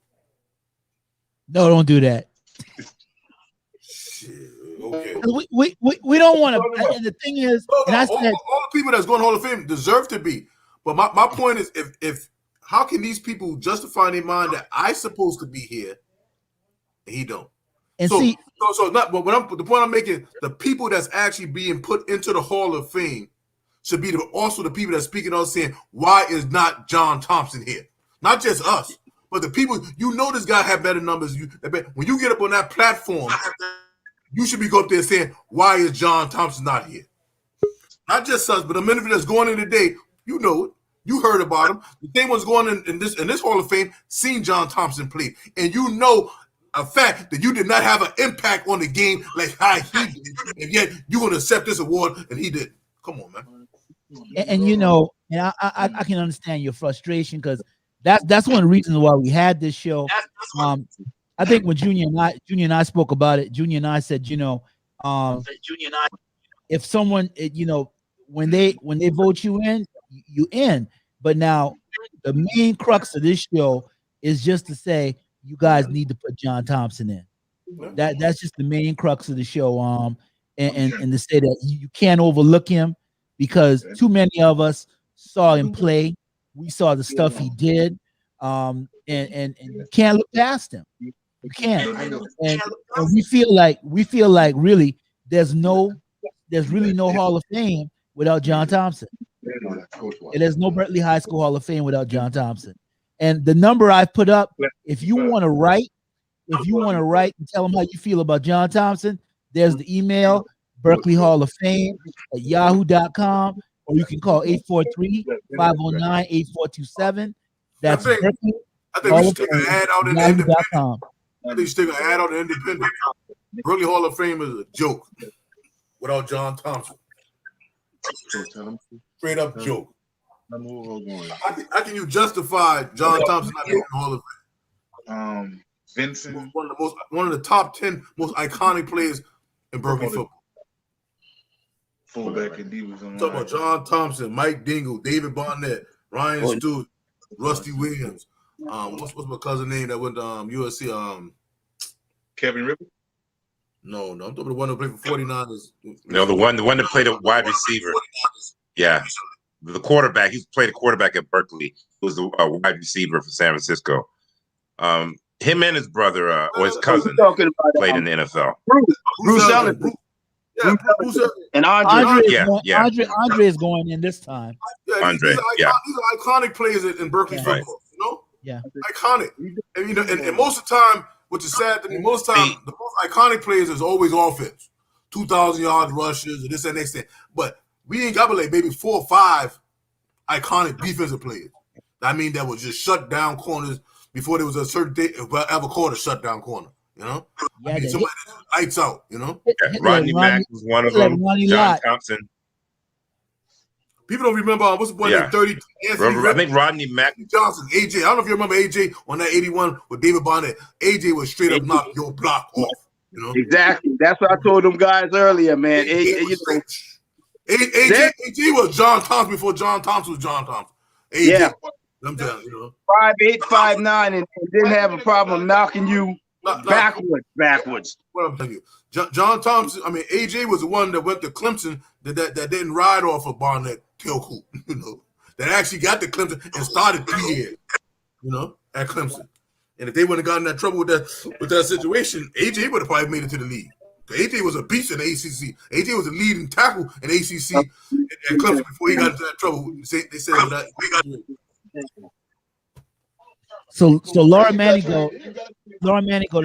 No, don't do that. Shit, okay. We don't want to. And the thing is, and I said, all the people that's going to Hall of Fame deserve to be. But my point is, if how can these people justify in their mind that I supposed to be here and he don't? And so, see, so not. But the point I'm making, the people that's actually being put into the Hall of Fame should be also the people that's speaking out saying, why is not John Thompson here? Not just us, but the people. You know, this guy have better numbers. When you get up on that platform, you should be going up there saying, why is John Thompson not here? Not just us, but the minute that's going in today, you know it. You heard about him. The thing was going in this Hall of Fame, seen John Thompson play. And you know a fact that you did not have an impact on the game like how he did. And yet you're going to accept this award and he didn't. Come on, man. And you know, and I can understand your frustration because that's one of the reasons why we had this show. I think when Junior and I spoke about it, Junior and I said, you know, if someone, you know, when they vote you in, you in. But now the main crux of this show is just to say you guys need to put John Thompson in. That's just the main crux of the show. And to say that you can't overlook him because too many of us saw him play. We saw the stuff he did. And you can't look past him. You can't. And we feel like really there's really no Hall of Fame without John Thompson. And there's no Berkeley High School Hall of Fame without John Thompson. And the number I put up, if you want to write and tell them how you feel about John Thompson, there's the email, Berkeley Hall of Fame at yahoo.com, or you can call 843-509-8427. That's Berkeley. I think we should take an ad out in the Independent. I think we should take an ad out in the Independent. Berkeley Hall of Fame is a joke without John Thompson. Straight up joke. How can you justify John Thompson not being in the Hall of Fame? Vincent, one of the top 10 most iconic players in Berkeley football. Fullback, and he was on. Talking about John Thompson, Mike Dingle, David Barnett, Ryan Stewart, Rusty Williams. What's my cousin name that went to USC? Kevin Ripper. No, I'm talking about the one that played for 49ers. No, the one that played a wide receiver. Yeah, the quarterback. He played a quarterback at Berkeley. He was a wide receiver for San Francisco. Him and his brother or his cousin played in the NFL. Bruce Ellis. And Andre. Andre is going in this time. These are iconic players in Berkeley football. You know, iconic. And you know, and most of the time, which is sad to me, most of the time, the most iconic players is always offense, 2,000 yards rushes, and this and next thing. But we ain't got like maybe 4 or 5 iconic defensive players. I mean, that was just shut down corners before there was a certain day ever called a shutdown corner. You know, I mean, somebody lights out. You know, Rodney Mack was one of them. John Thompson. People don't remember what's the boy named 30. I think Rodney Mack Johnson, AJ. I don't know if you remember AJ on that 81 with David Barnett. AJ was straight up knock your block off. You know exactly. That's what I told them guys earlier, man. AJ was John Thompson before John Thompson was John Thompson. AJ, yeah, I'm telling you, 5'8", 5'9", and didn't have a problem knocking you backwards. What I'm telling you, John Thompson. I mean, AJ was the one that went to Clemson that didn't ride off of Barnett tail coop. You know, that actually got to Clemson and started 3 years. You know, at Clemson. And if they wouldn't have gotten in that trouble with that situation, AJ would have probably made it to the league. AJ was a beast in the ACC. AJ was a leading tackle in ACC at Clemson before he got into that trouble. They said that. So Laura Manigo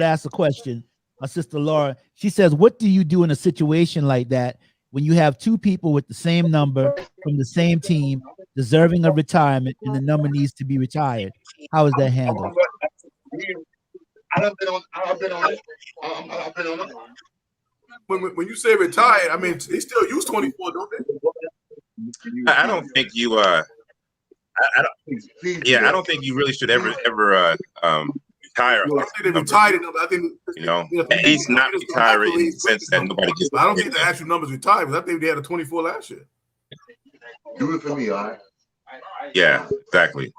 asked a question. My sister Laura, she says, "What do you do in a situation like that when you have 2 people with the same number from the same team, deserving of retirement, and the number needs to be retired. How is that handled? I've been on it. I've been on it. When you say retired, I mean they still use 24, don't they? I don't think you I don't think you really should ever retire. I don't think they retired. I think at least not retire in the sense that nobody gets. I don't think the actual numbers retired, because I think they had a 24 last year. Do it for me, all right? Yeah, exactly.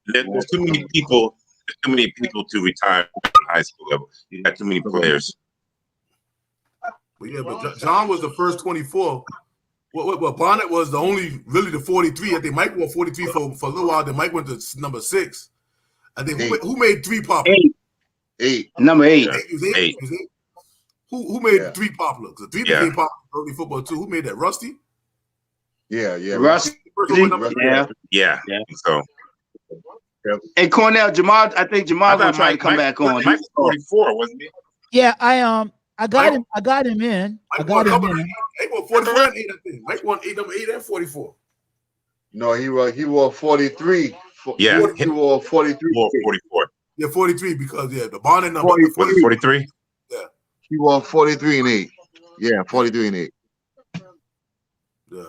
There's too many people. There's too many people to retire at high school level. You got too many players. But yeah, but John was the first 24. Well, Bonnet was really the 43. I think Mike won 43 for a little while. Then Mike went to number 6. I think who made 3 popular? 8. Number 8. Eight. Who made 3 popular? Because 3 became popular in early football too. Who made that? Rusty? Yeah. Rusty. Yeah. So. And Cornell, Jamal, I think Jamal was trying to come back on. Mike was 44, wasn't he? Yeah, I got him. I got him in. Mike won 44 and 8, I think. Mike won number 8 and 44. No, he wore 43. Yeah, he wore 43. 44. Yeah, 43 because the Bonnet number. 43. Yeah. He wore 43 and 8. Yeah, 43 and 8. Yeah.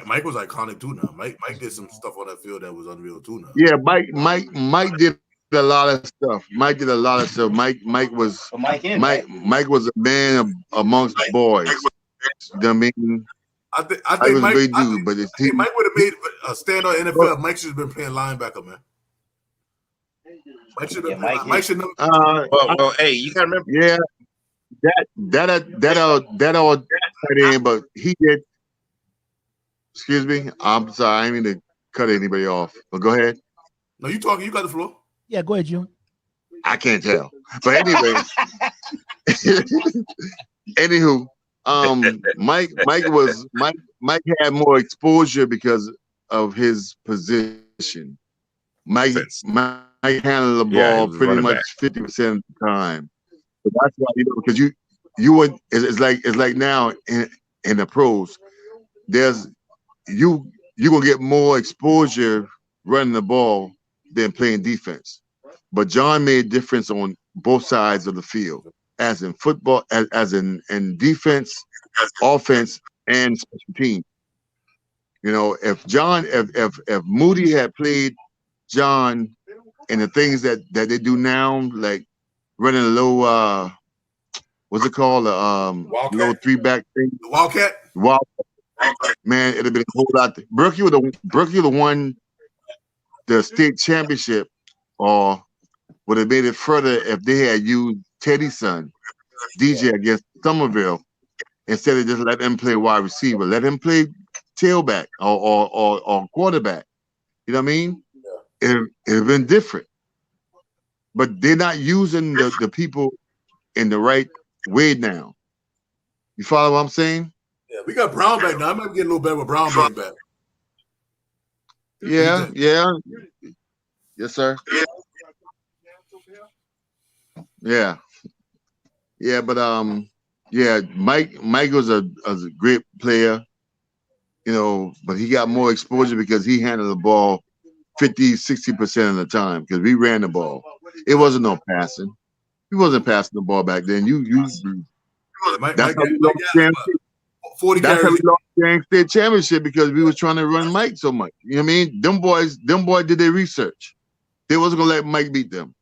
Mike was iconic too now. Mike did some stuff on that field that was unreal too now. Yeah, Mike did a lot of stuff. Mike did a lot of stuff. Mike was a man amongst boys. You know what I mean? I think Mike was a great dude, but Mike would have made a standout NFL. Mike should have been playing linebacker, man. Mike should have been. Mike should have. Well, hey, you gotta remember. Yeah, that all cut in, but he did. Excuse me. I'm sorry. I didn't mean to cut anybody off. But go ahead. No, you talking. You got the floor. Yeah, go ahead, June. I can't tell. But anyway. Anywho, Mike had more exposure because of his position. Mike handled the ball pretty much 50% of the time. So that's why, because you would, it's like now in the pros, you're gonna get more exposure running the ball than playing defense. But John made a difference on both sides of the field, as in football, as in defense, offense, and special teams. If Moody had played John in the things that they do now, like running a low what's it called? Low 3-back thing. The Wildcat. Man, it'd have been a whole lot. Berkeley would have won the state championship, or would have made it further if they had used Teddy's son, DJ, against Somerville, instead of just let him play wide receiver. Let him play tailback or quarterback. You know what I mean? It'd have been different. But they're not using the people in the right way now. You follow what I'm saying? Yeah, we got Brown back now. I might get a little better with Brown being back. Yeah. Yes, sir. Yeah. Yeah, but Mike was a great player, but he got more exposure because he handled the ball 50-60% of the time, because we ran the ball. It wasn't no passing. He wasn't passing the ball back then. That's how we lost the state championship, because we was trying to run Mike so much. You know what I mean? Them boys did their research. They wasn't gonna let Mike beat them.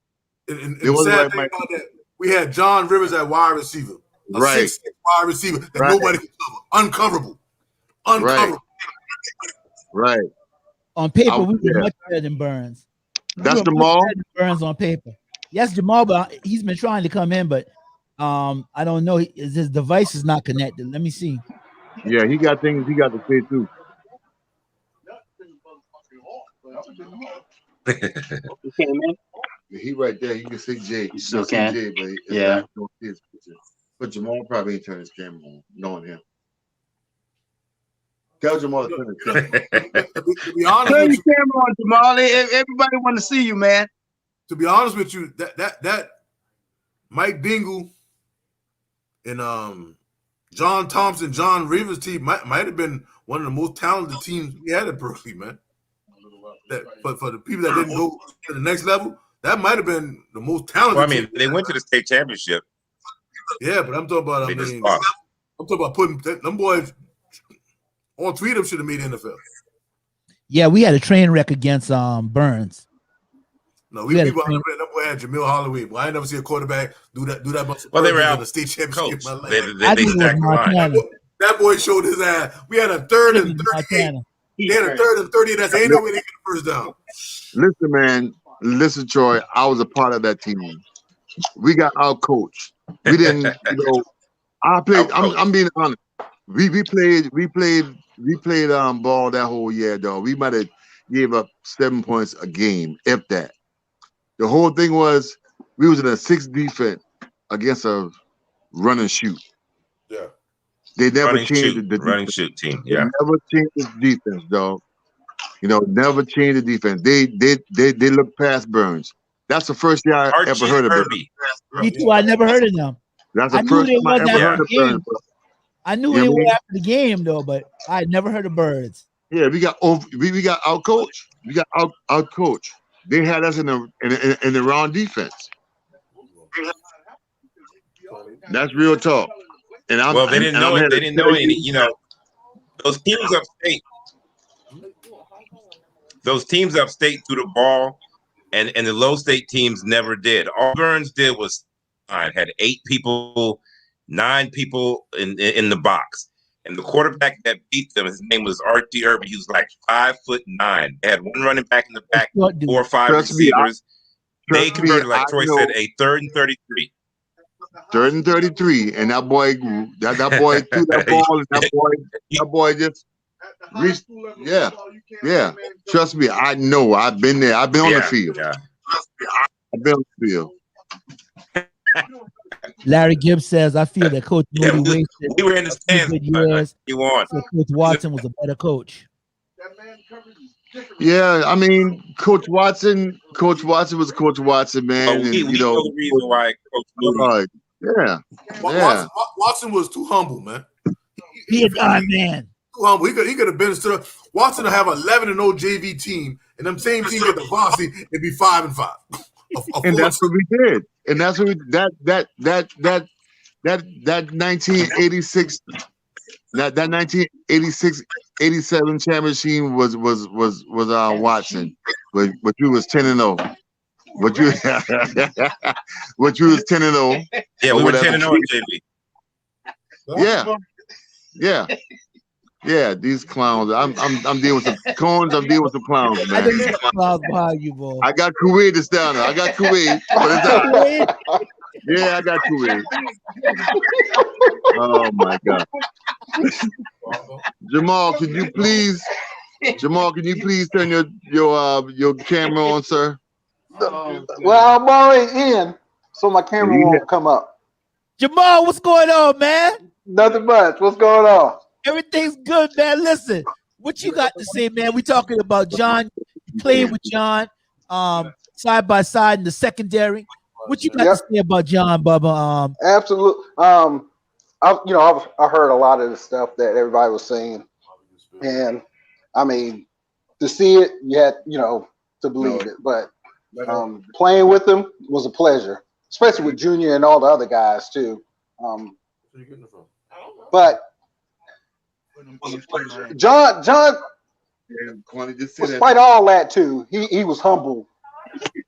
And the sad thing about that, we had John Rivers at wide receiver, a 6'6" wide receiver that nobody could cover, uncoverable. Right. On paper, we were much better than Burns. That's Jamal. Burns on paper. Yes, Jamal, but he's been trying to come in, but I don't know. His device is not connected. Let me see. Yeah, he got things he got to say too. He right there. You can see Jay. You still can. Jay, but but Jamal probably ain't turn his camera on, knowing him. Tell Jamal to turn his camera on. To be honest Turn with your camera on, Jamal. Everybody want to see you, man. To be honest with you, that Mike Dingle and John Thompson, John Rivers' team might have been one of the most talented teams we had at Berkeley, man. But for the people that didn't go to the next level, that might have been the most talented. Well, I mean, team. they went to the state championship. Yeah, but I'm talking about. I'm talking about putting them boys. All three of them should have made NFL. Yeah, we had a train wreck against Burns. No, we people on the boy had Jamil Holloway. Well, I ain't never see a quarterback do that much. Well, they were out in the state championship. They stacked the line. That boy showed his ass. We had a third and 38. They had a third and 30. That's ain't no way they get the first down. Listen, man. Listen, Troy. I was a part of that team. We got out coached. We didn't, I played. I'm being honest. We played ball that whole year, dog. We might have gave up 7 points a game, if that. The whole thing was we was in a 6 defense against a run and shoot. Yeah. They never changed the running shoot team. Yeah. They never changed the defense, dog. Never changed the defense. They looked past Burns. That's the first year I ever heard of Burns. Me too. I never heard of them. That's the first time I ever heard of Burns. I knew they were after the game though, but I had never heard of Birds. Yeah, we got out coached. We got out coached. They had us in the wrong defense. That's real talk. And they didn't know it. They didn't know any. Those teams upstate. Those teams upstate threw the ball, and the low state teams never did. All Burns did was had 8 people, 9 people in the box. And the quarterback that beat them, his name was Archie Irby. He was like 5'9". They had one running back in the back, 4 or 5 receivers. They converted, like Troy said, a 3rd and 33. 3rd and 33, and that boy threw that ball, and that boy just reached. Yeah. Trust me, I know. I've been there. I've been on the field. Yeah. I've been on the field. Larry Gibbs says, "I feel that Coach Moody wasted. We were in the stands. You won. So Coach Watson was a better coach." Yeah, I mean, Coach Watson was Coach Watson, man. We know the reason why Coach Moody. Watson was too humble, man. He a God man. Too humble. He could have been still. Watson to have 11-0 JV team, and them same team at the varsity, it'd be 5-5. And that's what we did. And that's what that 1986 that 1986-87 championship was Watson, but you was 10-0. But you was 10-0. Yeah, we were 10-0 JV. Yeah, these clowns. I'm dealing with some cones. I'm dealing with some clowns, man. I got Kuwait that's down there. I got Kuwait. Yeah, I got Kuwait. Oh my God. Jamal, can you please turn your camera on, sir? Well, I'm already in, so my camera won't come up. Jamal, what's going on, man? Nothing much. What's going on? Everything's good, man. Listen, what you got to say, man? We talking about John. You played with John side by side in the secondary. What you got to say about John, Bubba? Absolutely. I heard a lot of the stuff that everybody was saying, and I mean, to see it, you had to believe it. But playing with him was a pleasure, especially with Junior and all the other guys too. But John, despite all that too, he was humble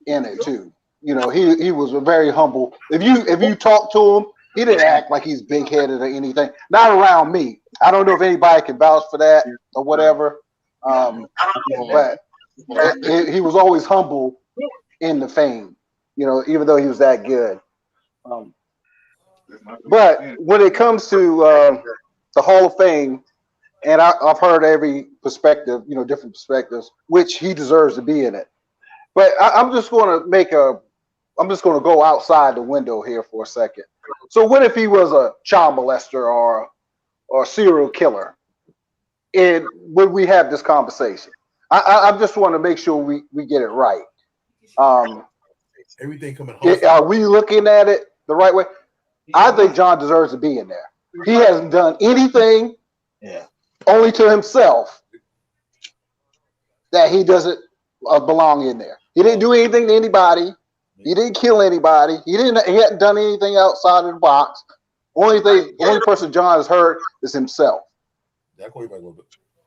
in it too. He was very humble. If you talk to him, he didn't act like he's big headed or anything. Not around me. I don't know if anybody can vouch for that or whatever. But he was always humble in the fame. Even though he was that good. But when it comes to the Hall of Fame, and I've heard every perspective, different perspectives, which he deserves to be in it. But I'm just going to go outside the window here for a second. So what if he was a child molester or serial killer? And would we have this conversation? I just want to make sure we get it right. Everything coming home. Are we looking at it the right way? I think John deserves to be in there. He hasn't done anything only to himself that he doesn't belong in there. He didn't do anything to anybody. He didn't kill anybody. He hadn't done anything outside of the box. Only person John has hurt is himself.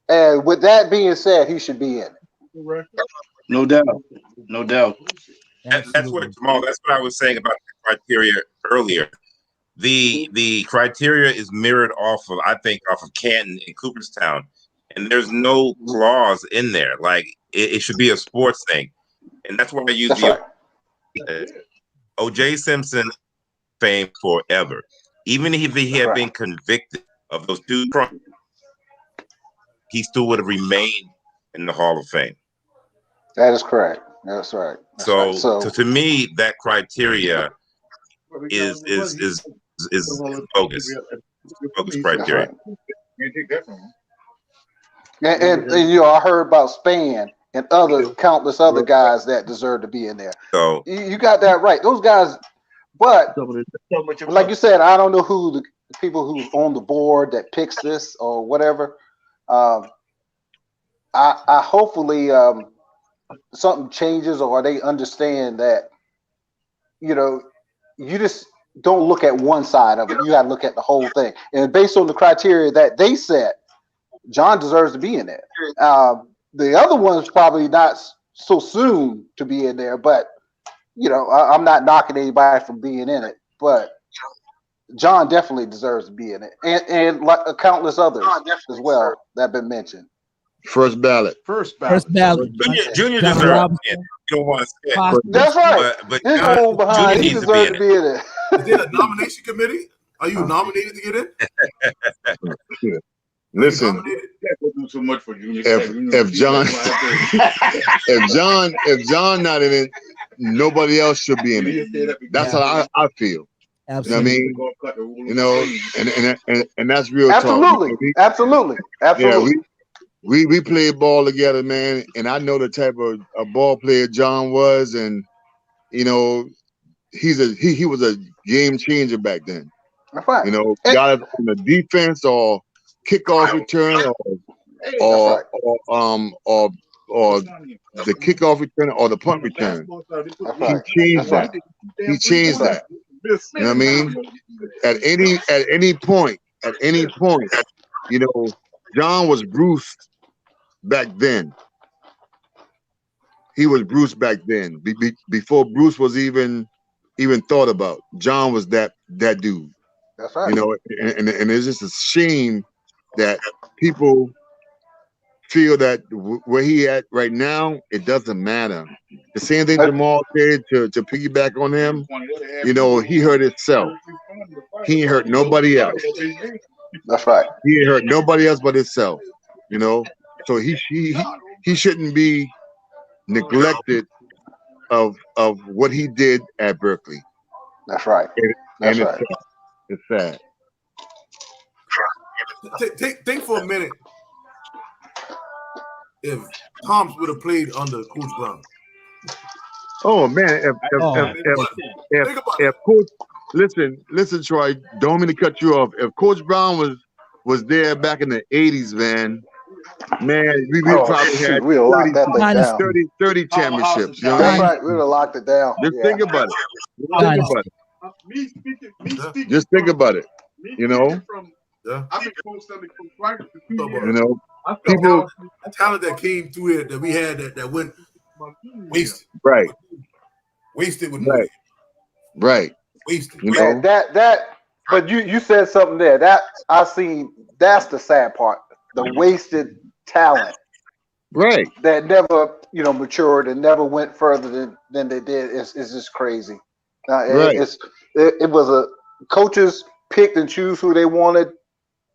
And with that being said, he should be in it. No doubt. No doubt. That's what Jamal. That's what I was saying about the criteria earlier. The criteria is mirrored off of Canton and Cooperstown, and there's no clause in there. Like it should be a sports thing, and that's why I use O.J. Simpson fame forever. Even if he had been convicted of those 2 crimes, he still would have remained in the Hall of Fame. That is correct. That's right. So to me, that criteria is bogus. Bogus criteria. And I heard about Span and countless other guys that deserve to be in there. So you got that right. Those guys, but like you said, I don't know who the people who's on the board that picks this or whatever. I hopefully something changes or they understand that, you just don't look at one side of it. You got to look at the whole thing. And based on the criteria that they set, John deserves to be in there. The other one's probably not so soon to be in there, but I'm not knocking anybody from being in it, but John definitely deserves to be in it, and like countless others as well that have been mentioned. First ballot. Junior deserves it. You don't want to say it. That's right. But His own behind, he deserves to be in it. Is there a nomination committee? Are you nominated to get in? Listen, so much for Junior. if John not in it, nobody else should be in it. That's how I feel. Absolutely. You know what I mean? And that's real Absolutely. talk. Absolutely. Yeah, we played ball together, man, and I know the type of ball player John was, and he was a game changer back then. That's right. Got it in the defense or kickoff return or the kickoff return or the punt return. He changed that. He changed that. You know what I mean? At any point, John was Bruce back then. He was Bruce back then. Before Bruce was even thought about. John was that dude. That's right. And it's just a shame that people feel that where he at right now, it doesn't matter. The same thing Jamal said to piggyback on him, he hurt himself. He ain't hurt nobody else. That's right. He ain't hurt nobody else but himself. So he shouldn't be neglected of what he did at Berkeley. That's right. That's right. It's sad. Think for a minute. If Thompson would have played under Coach Brown. Oh man! If Coach, listen, Troy, don't mean to cut you off. If Coach Brown was there back in the '80s, man, we probably had 30 championships. That's right. We would have locked it down. Just think about it. Just think about it. People, the talent that came through here that we had that went wasted. Right. Wasted with right. Right. Wasted. But you said something there. That's the sad part. The wasted talent. Right. That never, matured and never went further than they did. It's just crazy. Right. It was coaches picked and choose who they wanted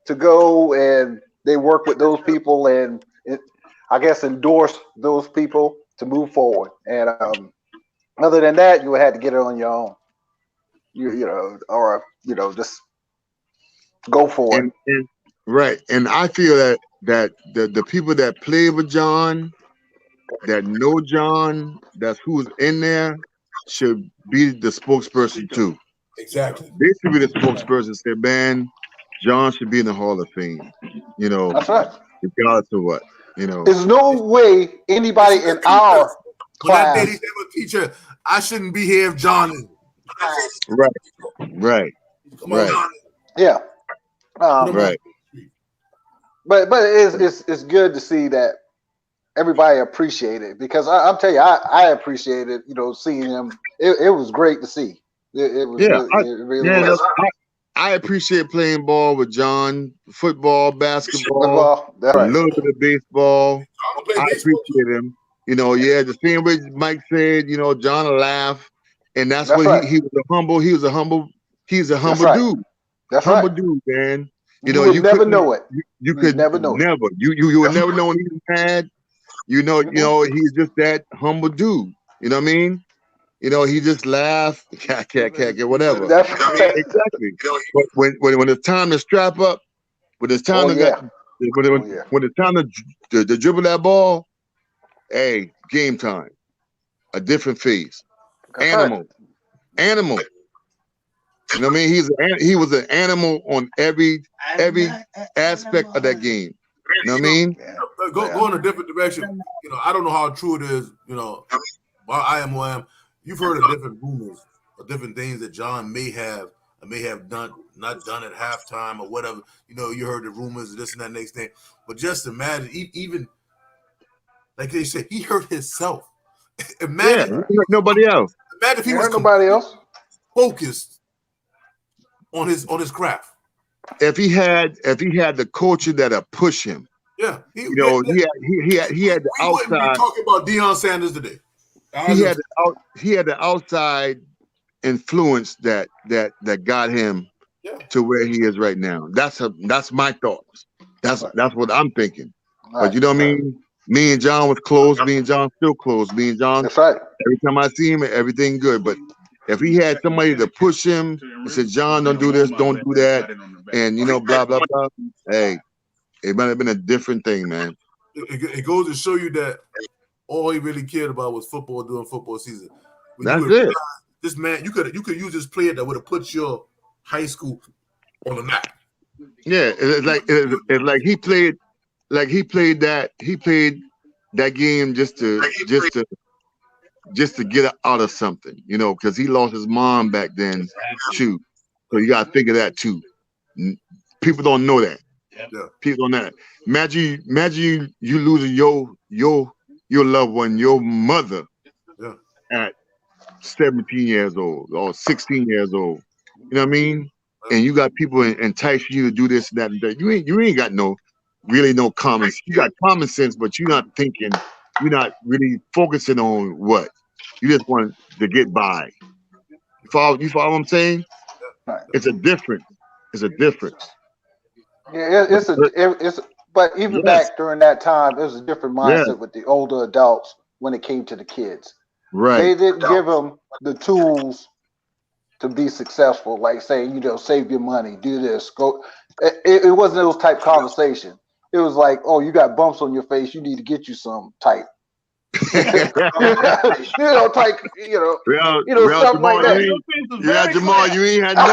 to go, and they work with those people and I guess endorse those people to move forward. And other than that, you would have to get it on your own. Just go for it. And right. And I feel that the people that play with John, that know John, that's who's in there, should be the spokesperson too. Exactly. They should be the spokesperson. Say, man, John should be in the Hall of Fame. You know, That's right. regardless of what. You know, there's no way anybody in our When that day class. they said to a teacher, I shouldn't be here if John is. right. Come on, John. Yeah. Right. But it's good to see that everybody appreciate it, because I'm telling you, I appreciate it. You know, seeing him, it was great to see. It was. Yeah, It really was. look, I appreciate playing ball with John, football, basketball, Football, that's a right. little bit of baseball. I baseball. appreciate him. You know, yeah, the same way Mike said, you know, John will laugh, and that's what right. he was a humble. He's a humble right. dude. That's Humble right. dude, man. You know, you never know it. You could never know. You would never know when he's mad. You know, he's just that humble dude. You know what I mean? You know, he just laughs, cat, whatever. That's right. Exactly. But when it's time to strap up, when it's time when it's time to dribble that ball, hey, game time. A different face. Animal. Animal. You know what I mean? He was an animal on every aspect of that game. You know what I mean? Go in a different direction. You know, I don't know how true it is. You know, about IMOM, you've heard of different rumors or different things that John may have not done at halftime or whatever. You know, you heard the rumors of this and that next thing. But just imagine, even like they said, he hurt himself. Imagine nobody else. Imagine if he was nobody else focused on his craft. If he had the culture that'll push him, he had the outside. We wouldn't be talking about Deion Sanders today. He had the outside influence that got him to where he is right now. That's my thoughts. That's what I'm thinking. Right. But you know what I mean? Me and John was close. Me and John still close. Me and John. That's right. Every time I see him, everything good. But if he had somebody to push him and said, John, don't do this, don't do that, and you know, blah blah blah. Hey, it might have been a different thing, man. It goes to show you that all he really cared about was football during football season. That's it. This man, you could use this player that would have put your high school on the map. Yeah, it's like he played that game just to get out of something, you know, because he lost his mom back then too. So you gotta figure that too. People don't know that. Yeah. People don't know that. Imagine you losing your loved one, your mother, at 17 years old or 16 years old. You know what I mean? And you got people entice you to do this, that, and that. You ain't got no common sense. You got common sense, but you're not thinking, you're not really focusing on what. You just want to get by. You follow what I'm saying? It's a difference. Yeah, but even back during that time, it was a different mindset with the older adults when it came to the kids. Right. They didn't give them the tools to be successful, like saying, you know, save your money, do this, go. It wasn't those type conversation. It was like, oh, you got bumps on your face, you need to get you some type. Type, something like that. Jamal, you ain't had no.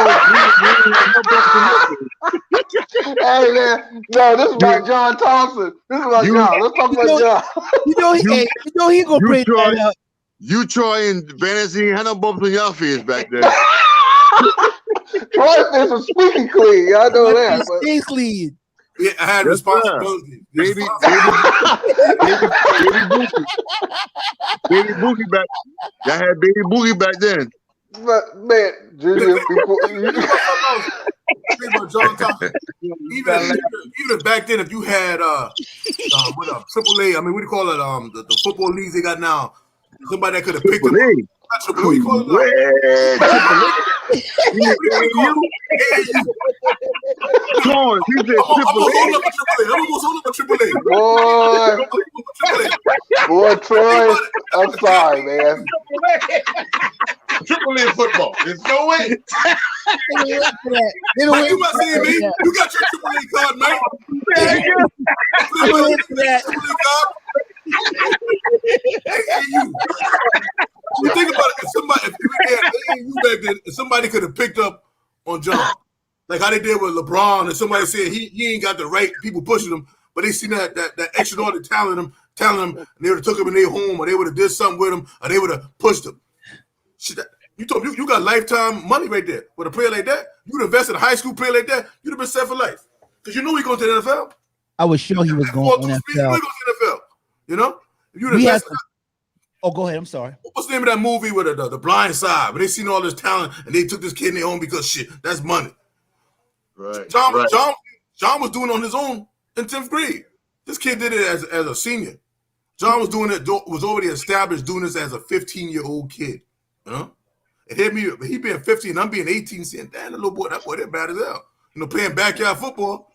Hey man, no, this is about John Thompson. This is about John. Let's talk about John. He gonna bring that up. You, Troy, and Fantasy had no bumps on your face back there. Troy is a squeaky clean. I know that. Stay clean. Yeah, I had responsibility. Baby Boogie back. I had Baby Boogie back then. But man, Junior, John Thompson. Even back then, if you had AAA, I mean, what do you call it? The football leagues they got now. Somebody that could have picked him up. What do you call it? John, you said AAA. Boy, Troy, I'm sorry, man. AAA football. There's no way. You not saying me? You got your AAA card, man. AAA card. You think about it. If we had AAU back then, if somebody could have picked up on John, Like how they did with LeBron, and somebody said he ain't got the right people pushing him, but they seen that extraordinary talent in him, and they would have took him in their home, or they would have did something with him, or they would have pushed him. Shit, you told me you got lifetime money right there with a player like that. You'd invest in a high school player like that, you'd have been set for life. Because you know he going to the NFL. I was sure he was going to the NFL. You know? Oh, go ahead. I'm sorry. What's the name of that movie with the Blind Side? But they seen all this talent and they took this kid in their own because shit, that's money. Right. John was doing it on his own in 10th grade. This kid did it as a senior. John was doing it, was already established doing this as a 15-year-old kid. You know? And he being 15, I'm being 18, saying, damn, that boy, they're bad as hell. You know, playing backyard football.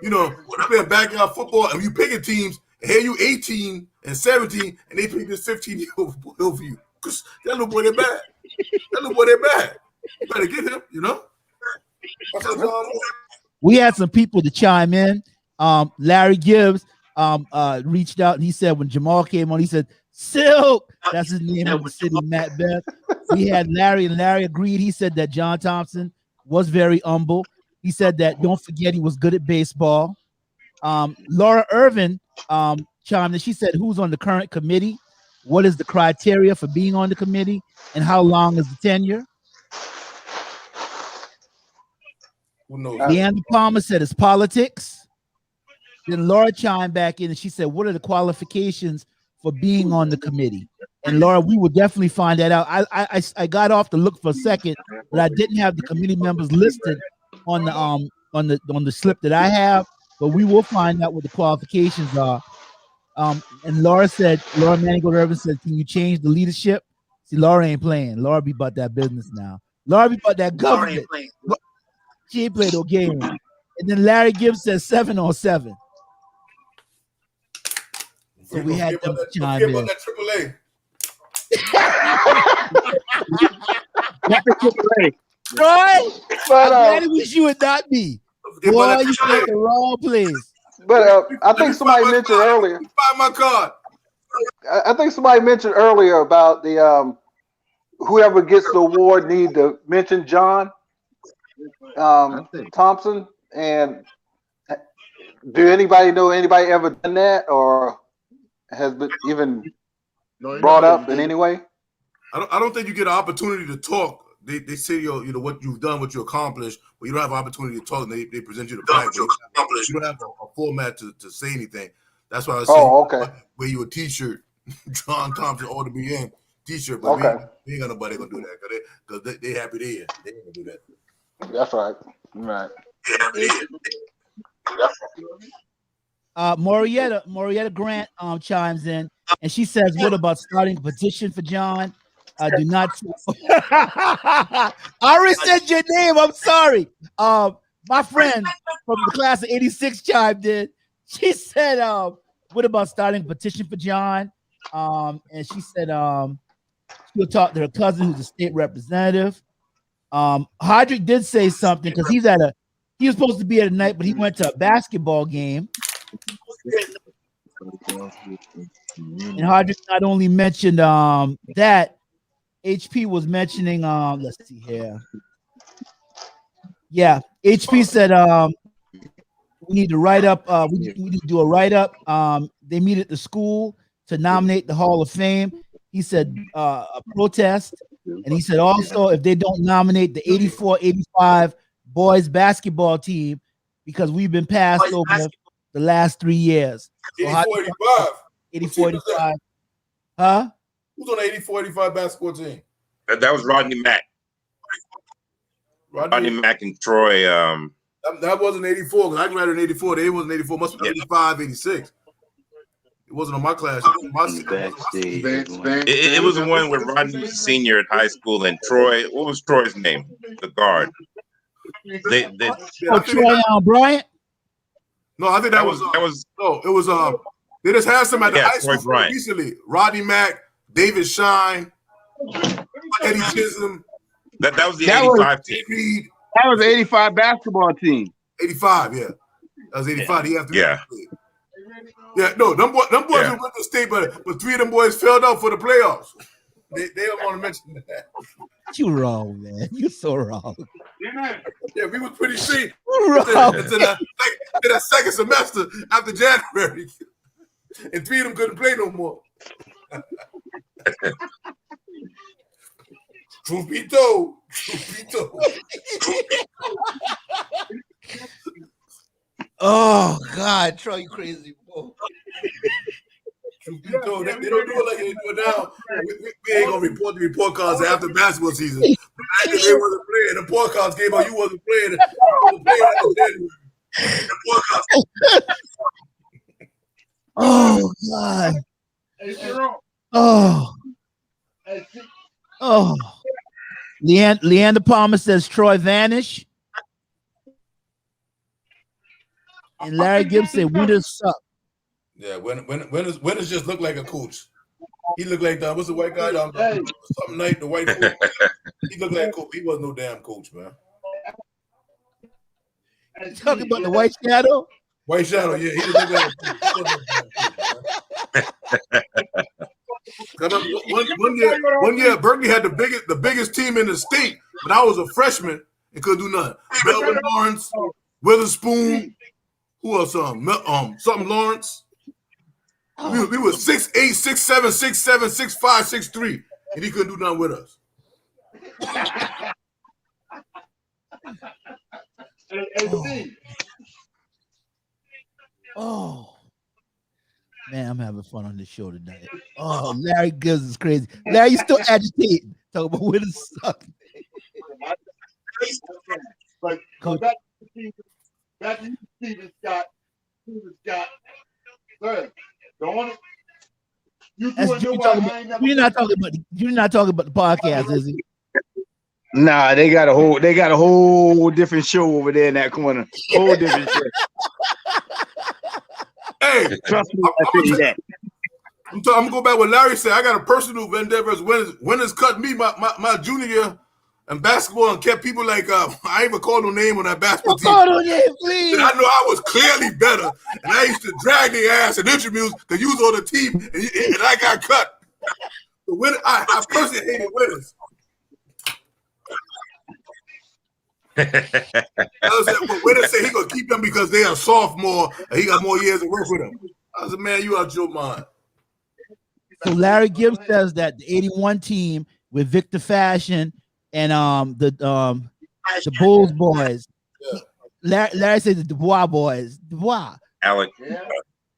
You know, playing backyard football and you picking teams, and here you 18 and 17, and they pick this 15-year-old boy over you. Because that little boy, they're bad. You better get him, you know? We had some people to chime in. Larry Gibbs reached out and he said when Jamal came on, he said, Silk, that's his name of the city, Macbeth. We had Larry, and Larry agreed. He said that John Thompson was very humble. He said that don't forget he was good at baseball. Laura Irvin chimed in. She said, who's on the current committee? What is the criteria for being on the committee? And how long is the tenure? Leander Palmer said it's politics. Then Laura chimed back in and she said, what are the qualifications for being on the committee? And Laura, we will definitely find that out. I got off to look for a second, but I didn't have the committee members listed on the slip that I have, but we will find out what the qualifications are. And Laura Manigault Irvin said, can you change the leadership? See, Laura ain't playing. Laura be about that business now. Laura be about that government. She ain't played no game. And then Larry Gibbs says 7 on 7. So we had them chime in. That AAA. Troy, I wish you would not be. Boy, you played the wrong place. But I think somebody mentioned earlier. Buy my card. I think somebody mentioned earlier about the whoever gets the award need to mention John Thompson. And do anybody know anybody ever done that or has been even brought up in any way? I don't think you get an opportunity to talk. They say you know what you've done, what you accomplished, but you don't have an opportunity to talk. And they present you the plaque. You don't have a format to say anything. That's why I was saying, okay. Wear you a T-shirt, John Thompson ought to be in T-shirt, but we ain't got nobody gonna do that because they happy they in. They ain't gonna do that. That's right. Right. Morietta Grant chimes in and she says, what about starting a petition for John? Do not. I already said your name. I'm sorry. My friend from the class of 86 chimed in. She said, what about starting a petition for John? And she said she'll talk to her cousin who's a state representative. Hodrick did say something because he was supposed to be at a night, but he went to a basketball game. And Hodrick not only mentioned that, HP was mentioning, let's see here. Yeah, HP said we need to write up, we need to do a write-up. They meet at the school to nominate the Hall of Fame. He said a protest. And he said also if they don't nominate the 84-85 boys basketball team, because we've been passed over the last 3 years. 84-85. 84-85. Huh? Who's on the 84-85 basketball team? That was Rodney Mack. Rodney Mack and Troy. That wasn't 84 because I graduated in 84. They wasn't 84. Must be 85, 86. It wasn't on my class. It was the one where Rodney was a senior at high school and Troy. What was Troy's name? The guard. Troy Bryant. No, I think that was no. It was they just had some at the high school recently. Rodney Mack, David Shine, Eddie Chisholm. That was the 85 team. That was the 85 basketball team. 85, yeah. That was 85. Yeah, no, them boys went to state, but 3 of them boys failed out for the playoffs. They don't want to mention that. You wrong, man. You so wrong. Yeah, we was pretty sweet Wrong. until that second semester after January. And 3 of them couldn't play no more. Truth be told. Oh God, Troy, you crazy boy. Truth be told, they don't do it like they do it now. We ain't gonna report the report cards after basketball season. Back then they wasn't playing. The report cards came out. You wasn't playing. You wasn't playing after January. The report cards. Oh God. Oh. Leander Palmer says Troy vanish. And Larry Gibbs said winners suck. Yeah, when just look like a coach. He looked like what's the white guy? Something like the white coach. He looked like a coach. He wasn't no damn coach, man. You talking about the white shadow? White shadow, yeah. He looked like a coach. One year, Berkeley had the biggest team in the state, but I was a freshman and couldn't do nothing. Melvin Lawrence, Witherspoon, who else? Something Lawrence. We were 6'8", 6'7", 6'7", 6'5", 6'3", and he couldn't do nothing with us. Oh. Man, I'm having fun on this show tonight. Oh, Larry Gibbs is crazy. Larry, you still agitated. Talk about winners suck. But back to Steven Scott. Don't you're not talking about the podcast, is it? Nah, they got a whole different show over there in that corner. Whole different show. Hey, trust me, I tell you that. I'm gonna go back what Larry said. I got a personal vendetta versus winners cut me my junior year in basketball and kept people like I ain't even called no name on that basketball team. Call no name, please. And I know I was clearly better, and I used to drag their ass and interviews to use on the team, and I got cut. The winner, I personally hated winners. But winners say he gonna keep them because they are sophomore and he got more years to work with them. I said, man, you out your mind. So Larry Gibbs says that the 81 team with Victor Fashion and the Bulls boys. Yeah. Larry says the Dubois boys. Dubois. Alec.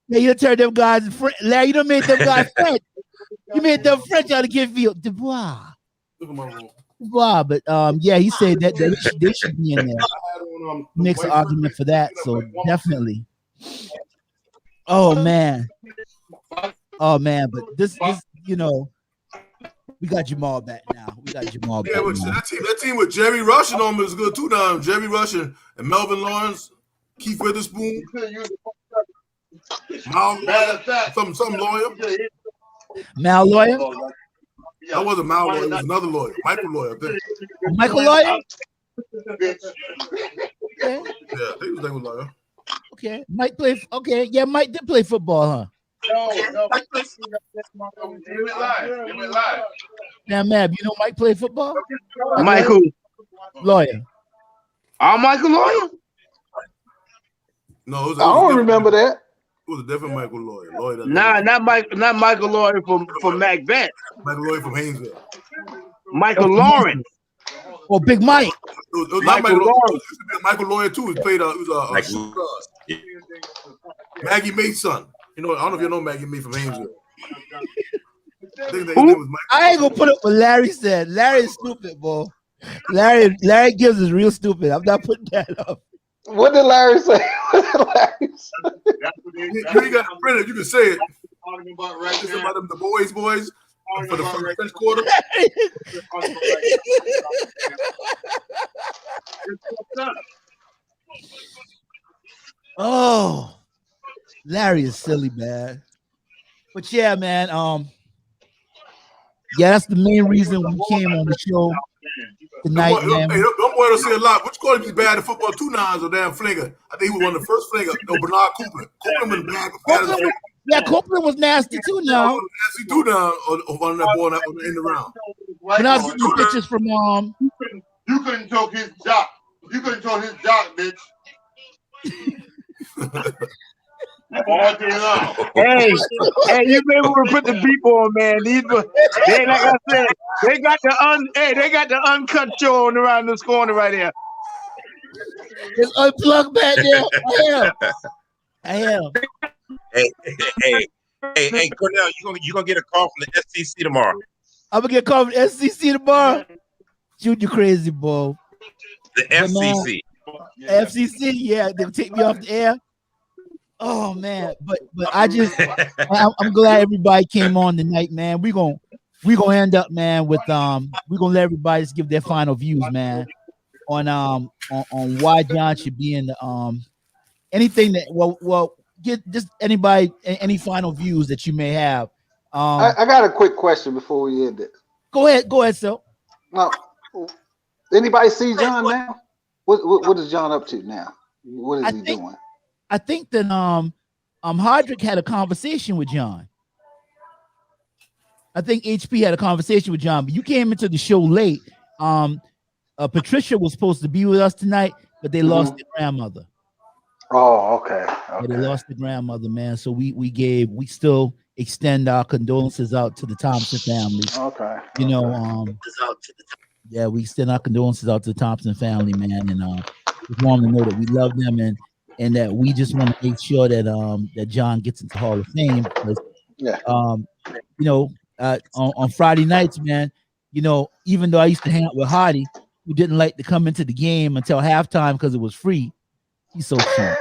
Yeah, you turned them guys Larry, you done made them guys French. You made them French out of kid field. Dubois. Look at my room. Dubois, but yeah, he said that they should be in there. Makes an argument for that, so definitely. Oh man, but this we got Jamal back now. We got Jamal back. Yeah, that team with Jerry Rush on them is good too now. Jerry Rush and Melvin Lawrence, Keith Witherspoon, some lawyer. Mal Lawyer? That wasn't Mal Lawyer, it was another lawyer. Michael Lawyer, I think. Michael Lawyer? Okay. Yeah, I think it was a lawyer. Okay. Mike played. Okay, yeah, Mike did play football, huh? No. He went live. Now, Mab, you know Mike played football? Michael Lawyer. Michael Lawyer? No, I don't remember that. It was a different Michael Lawyer. Not Michael Lawyer from Macbeth. Michael Lawyer from Haynesville. Michael Lawrence. Oh, Big Mike. It was not Michael Lawyer. It used to be Michael Lawyer too. He played. Maggie Mae's son. I don't know if you know Maggie Mae from Haynesville. I think his name was Mike. I ain't gonna put up what Larry said. Larry's stupid, boy. Larry Gibbs is real stupid. I'm not putting that up. What did Larry say? You ain't got to print it. You can say it. It's about them, the boys for the French Quarter. Oh, Larry is silly, man. But yeah, man. Yeah, that's the main reason we came on the show tonight, man. Hey, don't boy don't say a lot. Which quarter be bad at football? 2 9s or damn flinger. I think he was one of the first flinger. No, Bernard Copeland. Copeland was bad. Yeah, Copeland was nasty too. Now, As he do now on that ball on the end of the round. when I was getting the pictures from You couldn't choke his jock. You couldn't choke his jock, bitch. All day long. Hey, you may want to put the beep on, man. They like I said, they got the uncut show on around this corner right here. it's unplugged back there. I am. Hey, Cornell, you gonna get a call from the SEC tomorrow. I'm gonna get called from SEC tomorrow. Shoot, you crazy, boy. The FCC. FCC, yeah, they'll take me off the air. Oh man, but I'm glad everybody came on tonight, man. We gonna end up, man, with we're gonna let everybody just give their final views, man, on why John should be in the anything that well get just anybody any final views that you may have. I got a quick question before we end it. Go ahead, Sil. Now, anybody see John now? What is John up to now? What is he doing? I think that Hodrick had a conversation with John. I think HP had a conversation with John, but you came into the show late. Patricia was supposed to be with us tonight, but they lost their grandmother. Oh, okay. Yeah, they lost their grandmother, man. So we still extend our condolences out to the Thompson family. Okay. You know, yeah, we extend our condolences out to the Thompson family, man, and just want them to know that we love them and that we just want to make sure that that John gets into Hall of Fame because you know, on Friday nights, man, you know, even though I used to hang out with Hardy, who didn't like to come into the game until halftime because it was free. He's so cheap.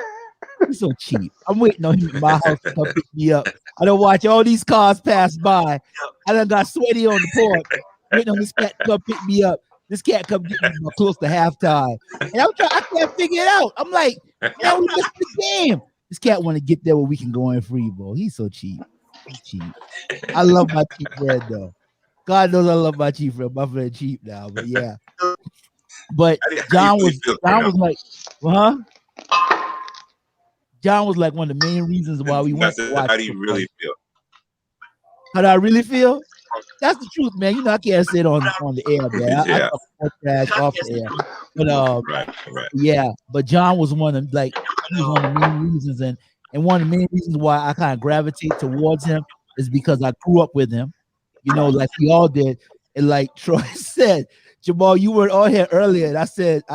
He's so cheap. I'm waiting on him at my house to come pick me up. I don't watch all these cars pass by. I done got sweaty on the porch, waiting on this cat to come pick me up. This cat come get me close to halftime. And I can't figure it out. I'm like, now we missed the game. This cat want to get there where we can go in free, bro. He's so cheap. He's cheap. I love my cheap friend, though. God knows I love my cheap friend. My friend cheap now, but yeah. But John was like, huh? John was like one of the main reasons why we went to watch. How do you really feel? How do I really feel? That's the truth, man. You know, I can't say it on the air, man. I talk off the air. But right. Yeah, but John was one of he was one of the main reasons, and one of the main reasons why I kind of gravitate towards him is because I grew up with him, you know, like we all did. And like Troy said, Jamal, you weren't on here earlier, and I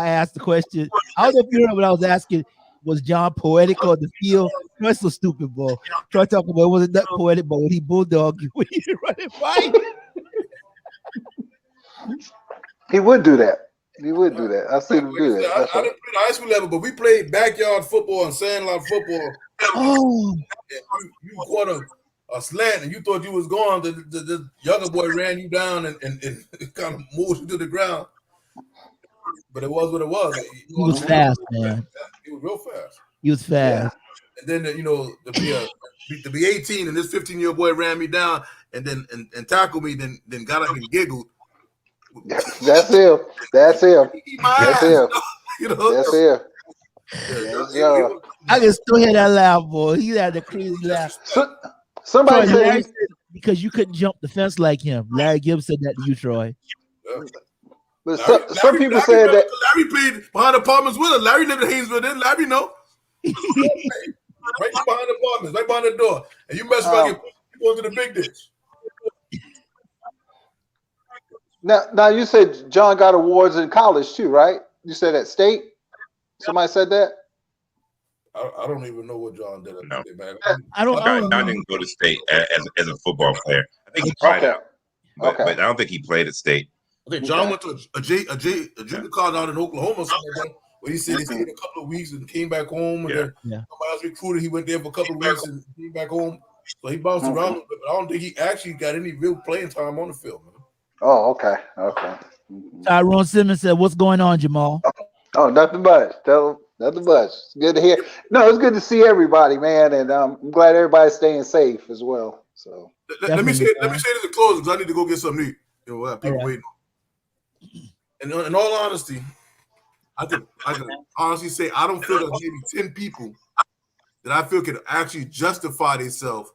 asked the question. I don't know if you heard what I was asking. Was John poetic on the field? Troy's so stupid, bro. Troy talking about it wasn't that poetic, but when he bulldog you, when he running fight. He would do that. He would do that. I've seen him do that. I didn't play the high school level, but we played backyard football and sandlot football. Oh, you caught a slant and you thought you was gone. The younger boy ran you down and kind of moved you to the ground. But it was what it was. He was fast, man. He was real fast. He was fast. And then you know to be 18 and this 15-year-old boy ran me down and then and tackled me, then got up and giggled. That's him. That's him. That's him. You know, that's him. Yeah. I can still hear that laugh, boy. He had the crazy laugh. Somebody Troy, said because you couldn't jump the fence like him. Larry Gibbs said that to you, Troy. But some people said that Larry played behind apartments with us. Larry lived in Haynesville. Then Larry know. Right behind the apartments, right behind the door. And you mess around, you go into the big ditch. Now you said John got awards in college too, right? You said at State. Somebody said that. I don't even know what John did. No. Man. John didn't go to State as a football player. I think he tried out, but I don't think he played at State. I think John went to a junior college out in Oklahoma. Where he said he stayed a couple of weeks and came back home. And then somebody else recruited. He went there for a couple of weeks and came back home. So he bounced around a little bit, but I don't think he actually got any real playing time on the field, man. Oh, okay. Tyrone Simmons said, "What's going on, Jamal?" Oh, nothing much. Nothing much. It's good to hear. No, it's good to see everybody, man, and I'm glad everybody's staying safe as well. So let me say this in closing because I need to go get something to eat. You know, people waiting. And in all honesty, I can honestly say I don't feel that maybe 10 people that I feel could actually justify themselves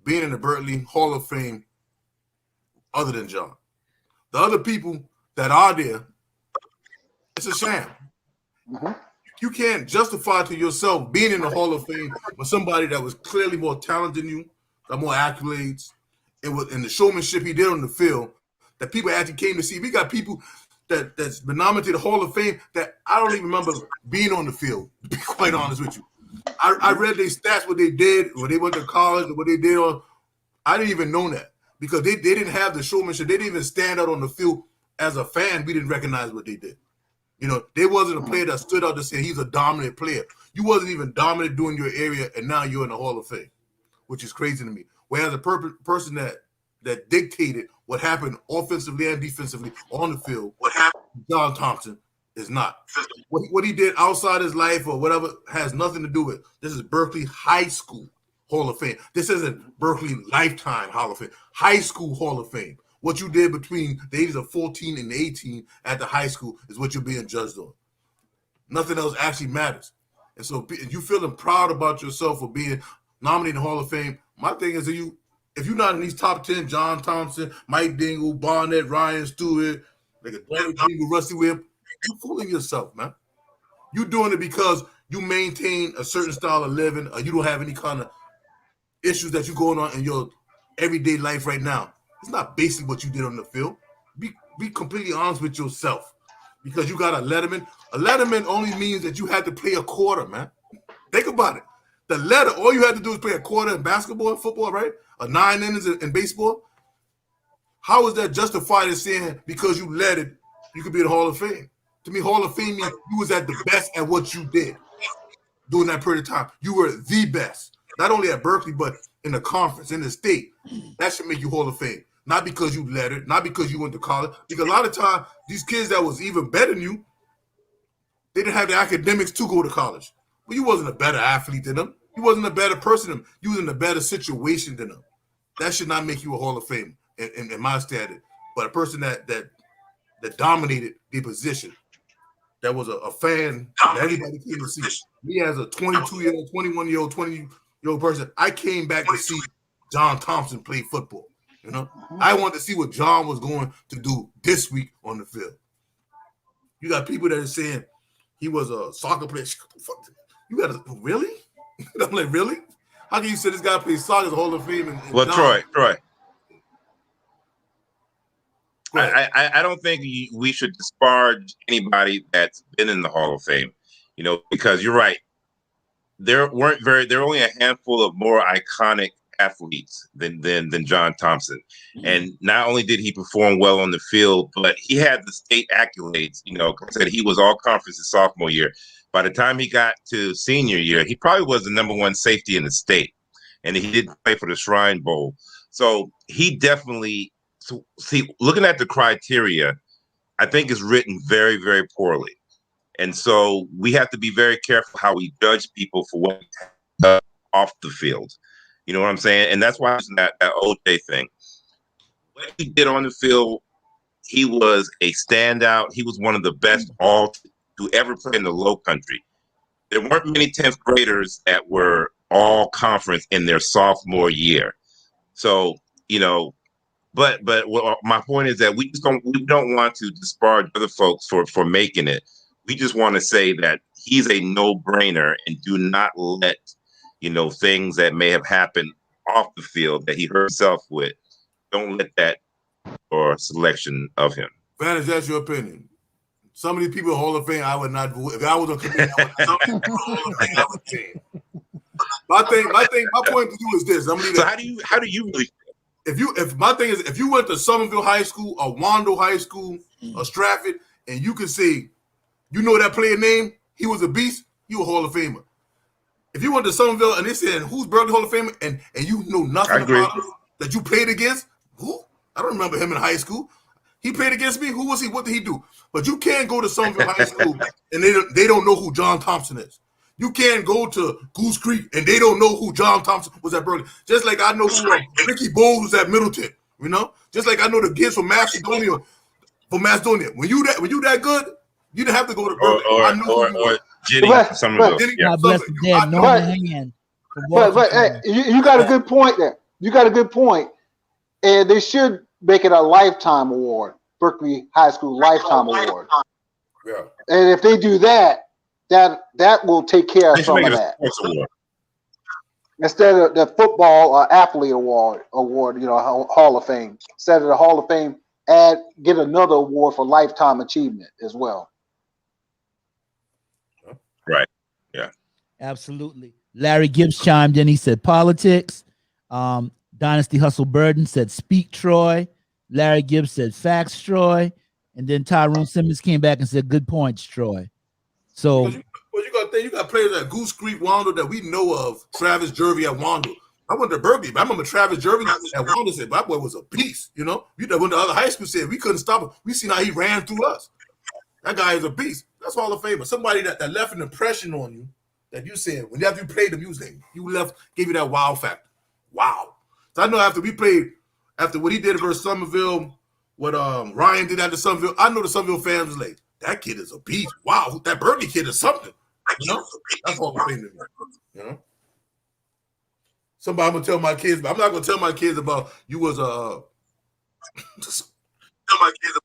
being in the Berkeley Hall of Fame other than John. The other people that are there, it's a sham. You can't justify to yourself being in the Hall of Fame with somebody that was clearly more talented than you, got more accolades, and the showmanship he did on the field that people actually came to see. We got people that's been nominated to the Hall of Fame that I don't even remember being on the field, to be quite honest with you. I read their stats, what they did, when they went to college, what they did on. I didn't even know that because they didn't have the showmanship. They didn't even stand out on the field. As a fan, we didn't recognize what they did. You know, they wasn't a player that stood out to say he's a dominant player. You wasn't even dominant doing your area, and now you're in the Hall of Fame, which is crazy to me. Whereas a person that dictated what happened offensively and defensively on the field, what happened, John Thompson, is not. What he did outside his life or whatever has nothing to do with it. This is Berkeley High School Hall of Fame. This isn't Berkeley Lifetime Hall of Fame. High School Hall of Fame. What you did between the ages of 14 and 18 at the high school is what you're being judged on. Nothing else actually matters. And so you feeling proud about yourself for being nominated in the Hall of Fame. My thing is, if you're not in these top 10, John Thompson, Mike Dingle, Barnett, Ryan Stewart, like a Dingle, Rusty Whip, you're fooling yourself, man. You're doing it because you maintain a certain style of living or you don't have any kind of issues that you're going on in your everyday life right now. It's not basically what you did on the field. Be completely honest with yourself because you got a Letterman. A Letterman only means that you had to play a quarter, man. Think about it. The letter, all you had to do is play a quarter in basketball and football, right? Or 9 innings in baseball. How is that justified as saying because you led it, you could be in the Hall of Fame? To me, Hall of Fame means you was at the best at what you did during that period of time. You were the best, not only at Berkeley, but in the conference, in the state. That should make you Hall of Fame. Not because you led it, not because you went to college. Because a lot of times, these kids that was even better than you, they didn't have the academics to go to college. But you wasn't a better athlete than them. You wasn't a better person than them. You was in a better situation than them. That should not make you a Hall of Fame in my standard. But a person that dominated the position, that was a fan that everybody came to see. Me as a 22-year-old, 21-year-old, 20-year-old person, I came back to see John Thompson play football. You know, I wanted to see what John was going to do this week on the field. You got people that are saying he was a soccer player. You got to really? I'm like, really? How can you say this guy plays soccer as a Hall of Fame? And well, John? Troy. I don't think we should disparage anybody that's been in the Hall of Fame, you know, because you're right. There were only a handful of more iconic athletes than John Thompson. And not only did he perform well on the field, but he had the state accolades. You know, like I said, he was all conference his sophomore year. By the time he got to senior year, he probably was the #1 safety in the state. And he did play for the Shrine Bowl. So he definitely, looking at the criteria, I think is written very, very poorly. And so we have to be very careful how we judge people for what off the field. You know what I'm saying? And that's why that OJ thing. What he did on the field, he was a standout. He was one of the best all to ever play in the Low Country. There weren't many 10th graders that were all conference in their sophomore year. So, you know, but my point is that we don't want to disparage other folks for making it. We just want to say that he's a no-brainer and do not let, you know, things that may have happened off the field that he hurt himself with. Don't let that or selection of him. Vantage, that's your opinion. Some of these people in Hall of Fame, I would not. If I was a committee, I would change. My point to you is this. So how do you really? If my thing is, if you went to Somerville High School or Wando High School or Stratford, and you can say, you know that player name, he was a beast, you a Hall of Famer. If you went to Somerville and they said, who's Berkeley Hall of Famer, and you know nothing about him that you played against, who? I don't remember him in high school. He played against me. Who was he? What did he do? But you can't go to Somerville High School and they don't know who John Thompson is. You can't go to Goose Creek and they don't know who John Thompson was at Berkeley. Just like I know who Ricky Bowles was at Middleton. You know, just like I know the kids from Macedonia. When you that good, you didn't have to go to Berkeley. Or Jenny from Somerville. But hey, you got a good point there. You got a good point, and they should make it a lifetime award, Berkeley High School Lifetime Award. Yeah. And if they do that, that will take care of They should some make of it a that. sports award. Instead of the football athlete award, Hall of Fame. Instead of the Hall of Fame, get another award for lifetime achievement as well. Right. Yeah. Absolutely. Larry Gibbs chimed in. He said politics. Dynasty Hustle Burden said speak Troy. Larry Gibbs said facts Troy. And then Tyrone Simmons came back and said good points Troy. So you got players like Goose Creek Wando that we know of. Travis Jervey at Wando. I went to Berkeley, but I remember Travis Jervey at Wando said that boy was a beast. You know, when the other high school said we couldn't stop him, we seen how he ran through us. That guy is a beast. That's Hall of Famer. Somebody that left an impression on you that you said when you played the music, gave you that wow factor. Wow. So I know after what he did versus Somerville, what Ryan did after Somerville, I know the Somerville fans was like, that kid is a beast. Wow, that Berkeley kid is something. You know, that's Hall of Fame to me. You know, somebody I'm gonna tell my kids, but I'm not gonna tell my kids about you was tell my kids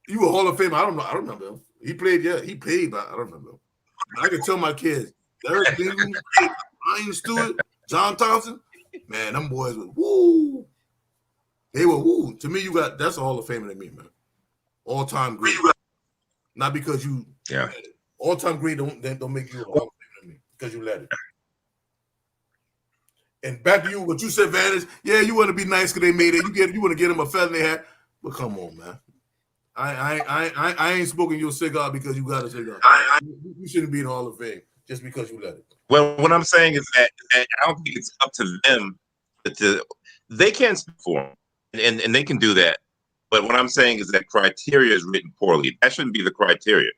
you were Hall of Fame. I don't know. I don't remember him. He played, but I don't remember him. I can tell my kids, Derek Bingham, Ryan Stewart, John Thompson, man, them boys were woo. They were woo. To me, that's a Hall of Famer to me, man. All time great. Not because you all time great don't make you a Hall of Famer to me because you let it. And back to you, what you said, Vantage. Yeah, you want to be nice because they made it. You want to get them a feather in their hat, but come on, man. I ain't smoking your cigar because you got a cigar. You shouldn't be in the Hall of Fame just because you let it. Well, what I'm saying is that I don't think it's up to them they can't speak for them, and they can do that. But what I'm saying is that criteria is written poorly. That shouldn't be the criteria.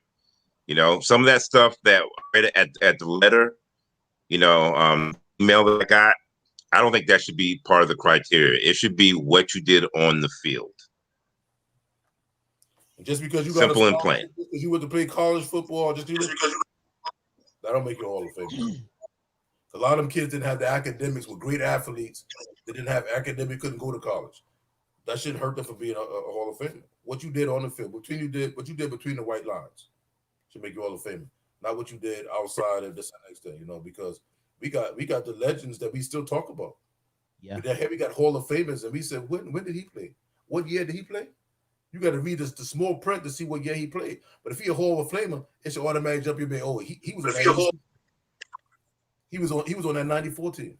You know, some of that stuff that at the letter, email that I got, I don't think that should be part of the criteria. It should be what you did on the field. Just because you got simple and plain. Because you went to play college football, that don't make you a Hall of Fame. A lot of them kids didn't have the academics, were great athletes. They didn't have academic, couldn't go to college. That shouldn't hurt them for being a Hall of Famer. What you did on the field, what you did between the white lines, should make you Hall of Famer. Not what you did outside of this next thing, because we got the legends that we still talk about. Yeah. We got Hall of Famers, and we said, when did he play? What year did he play? You got to read the small print to see what year he played. But if he a Hall of Famer, it should automatically jump your man. Oh, he was on that. He was on that 94 team.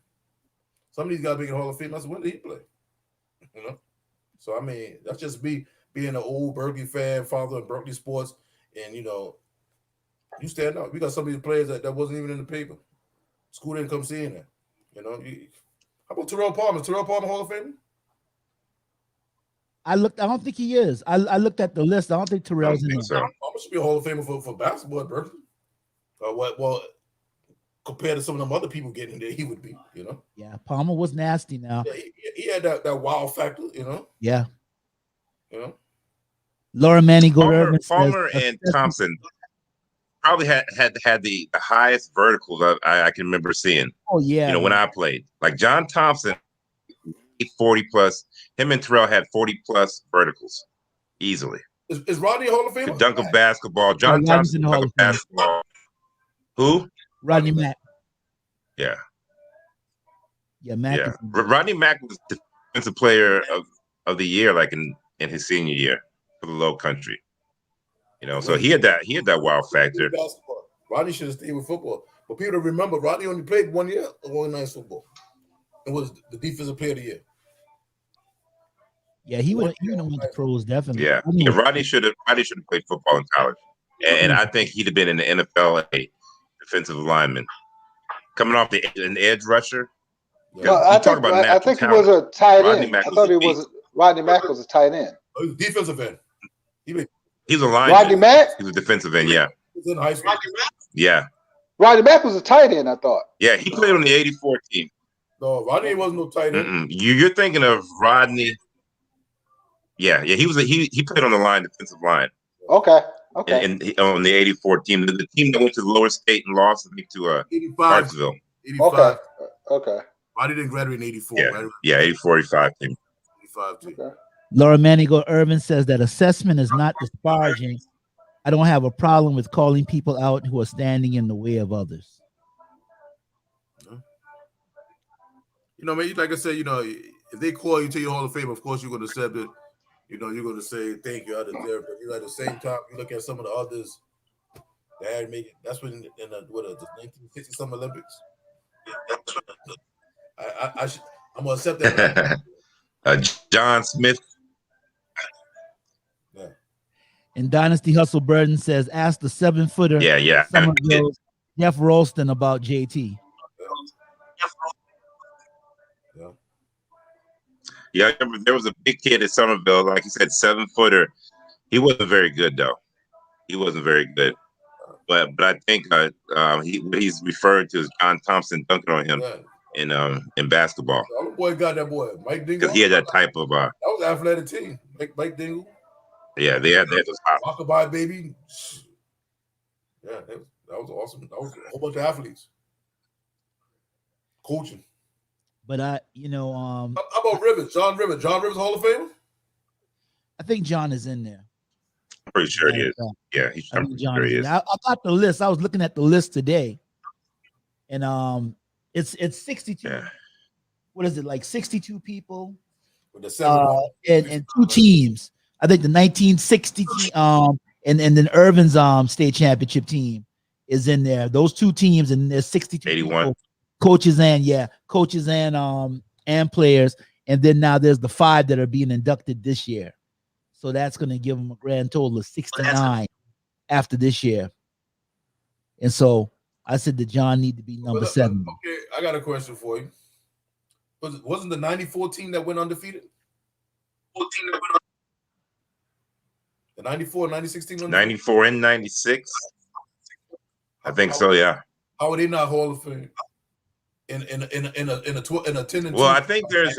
Some of these guys making Hall of Fame. I said, when did he play? So I mean, that's just me being an old Berkeley fan, father of Berkeley sports, and you stand out. We got some of these players that wasn't even in the paper. School didn't come seeing that. How about Terrell Palmer? Is Terrell Palmer Hall of Fame? I don't think he is. I looked at the list. I don't think Terrell's in there. So. Palmer should be a Hall of Famer for basketball at Berkeley. Well, compared to some of them other people getting there, he would be, Yeah, Palmer was nasty now. Yeah, he had that wow factor, Yeah. Laura Manning Palmer and Thompson probably had the highest verticals I can remember seeing. Oh, yeah. When I played. Like John Thompson, 40 plus. Him and Terrell had 40 plus verticals easily. Is Rodney a Hall of Famer? The dunk of basketball. John Thompson, dunk of basketball. Who? Rodney Mack. Yeah. Yeah, Mack. Yeah. Rodney Mack was the defensive player of the year, like in his senior year for the Low Country. So he had that wow factor. Rodney should have stayed with football. But people don't remember Rodney only played 1 year of organized football. It was the defensive player of the year. Yeah, he would have went to pros, definitely. Yeah. Rodney should have played football in college. And I think he'd have been in the NFL a defensive lineman. Coming off an edge rusher. Yeah. I think he was a tight end. I thought Rodney Mack was a tight end. Oh, he was a defensive end. He's a lineman. Rodney Mack? He was a defensive end, yeah. He was in high school. Yeah. Rodney Mack was a tight end, I thought. Yeah, he played on the 84 team. No, Rodney wasn't no tight end. You're thinking of Rodney. Yeah, he played on the line, defensive line. Okay. And on the 84 team, the team that went to the lower state and lost to 85. Hartsville. 85. Okay. Roddy didn't graduate in 84. Yeah, 84, 85 team. 85 team. Okay. Laura Manigo Irvin says that assessment is not disparaging. I don't have a problem with calling people out who are standing in the way of others. You know, man, like I said, you know, if they call you to your Hall of Fame, of course you're going to accept it. You know, you're going to say thank you out there. But you know, at the same time, you look at some of the others that had made it. That's when in the 1960 Summer Olympics. I'm going to accept that. John Smith. Yeah. And Dynasty Hustle Burden says, ask the 7-footer. Yeah. Somerville's Jeff Ralston about JT. Yeah, I remember there was a big kid at Somerville, like you said, 7-footer. He wasn't very good though. He wasn't very good. But I think what he's referring to is John Thompson dunking on him in basketball. The other boy got that boy, Mike Dingle. Because he had that type of that was an athletic team. Mike Dingle. Yeah, they had those Rockabye baby. Yeah, that was awesome. That was a whole bunch of athletes. Coaching. But how about Rivers? John Rivers. John Rivers Hall of Fame? I think John is in there. I'm pretty sure he is. Yeah, I'm pretty sure he is. I got the list. I was looking at the list today. And it's 62. Yeah. What is it, like 62 people? With the 7 and 2 teams. I think the 1960 and then Irvin's state championship team is in there. Those 2 teams, and there's 62 81 people, coaches and players. And then now there's the 5 that are being inducted this year. So that's going to give them a grand total of 69 after this year. And so I said that John need to be number 7. Okay, I got a question for you. Wasn't the 94 team that went undefeated? The 94, 96 team? 94 and 96? I think so, yeah. How are they not Hall of Fame? In a 10 and 2? Well, I think there's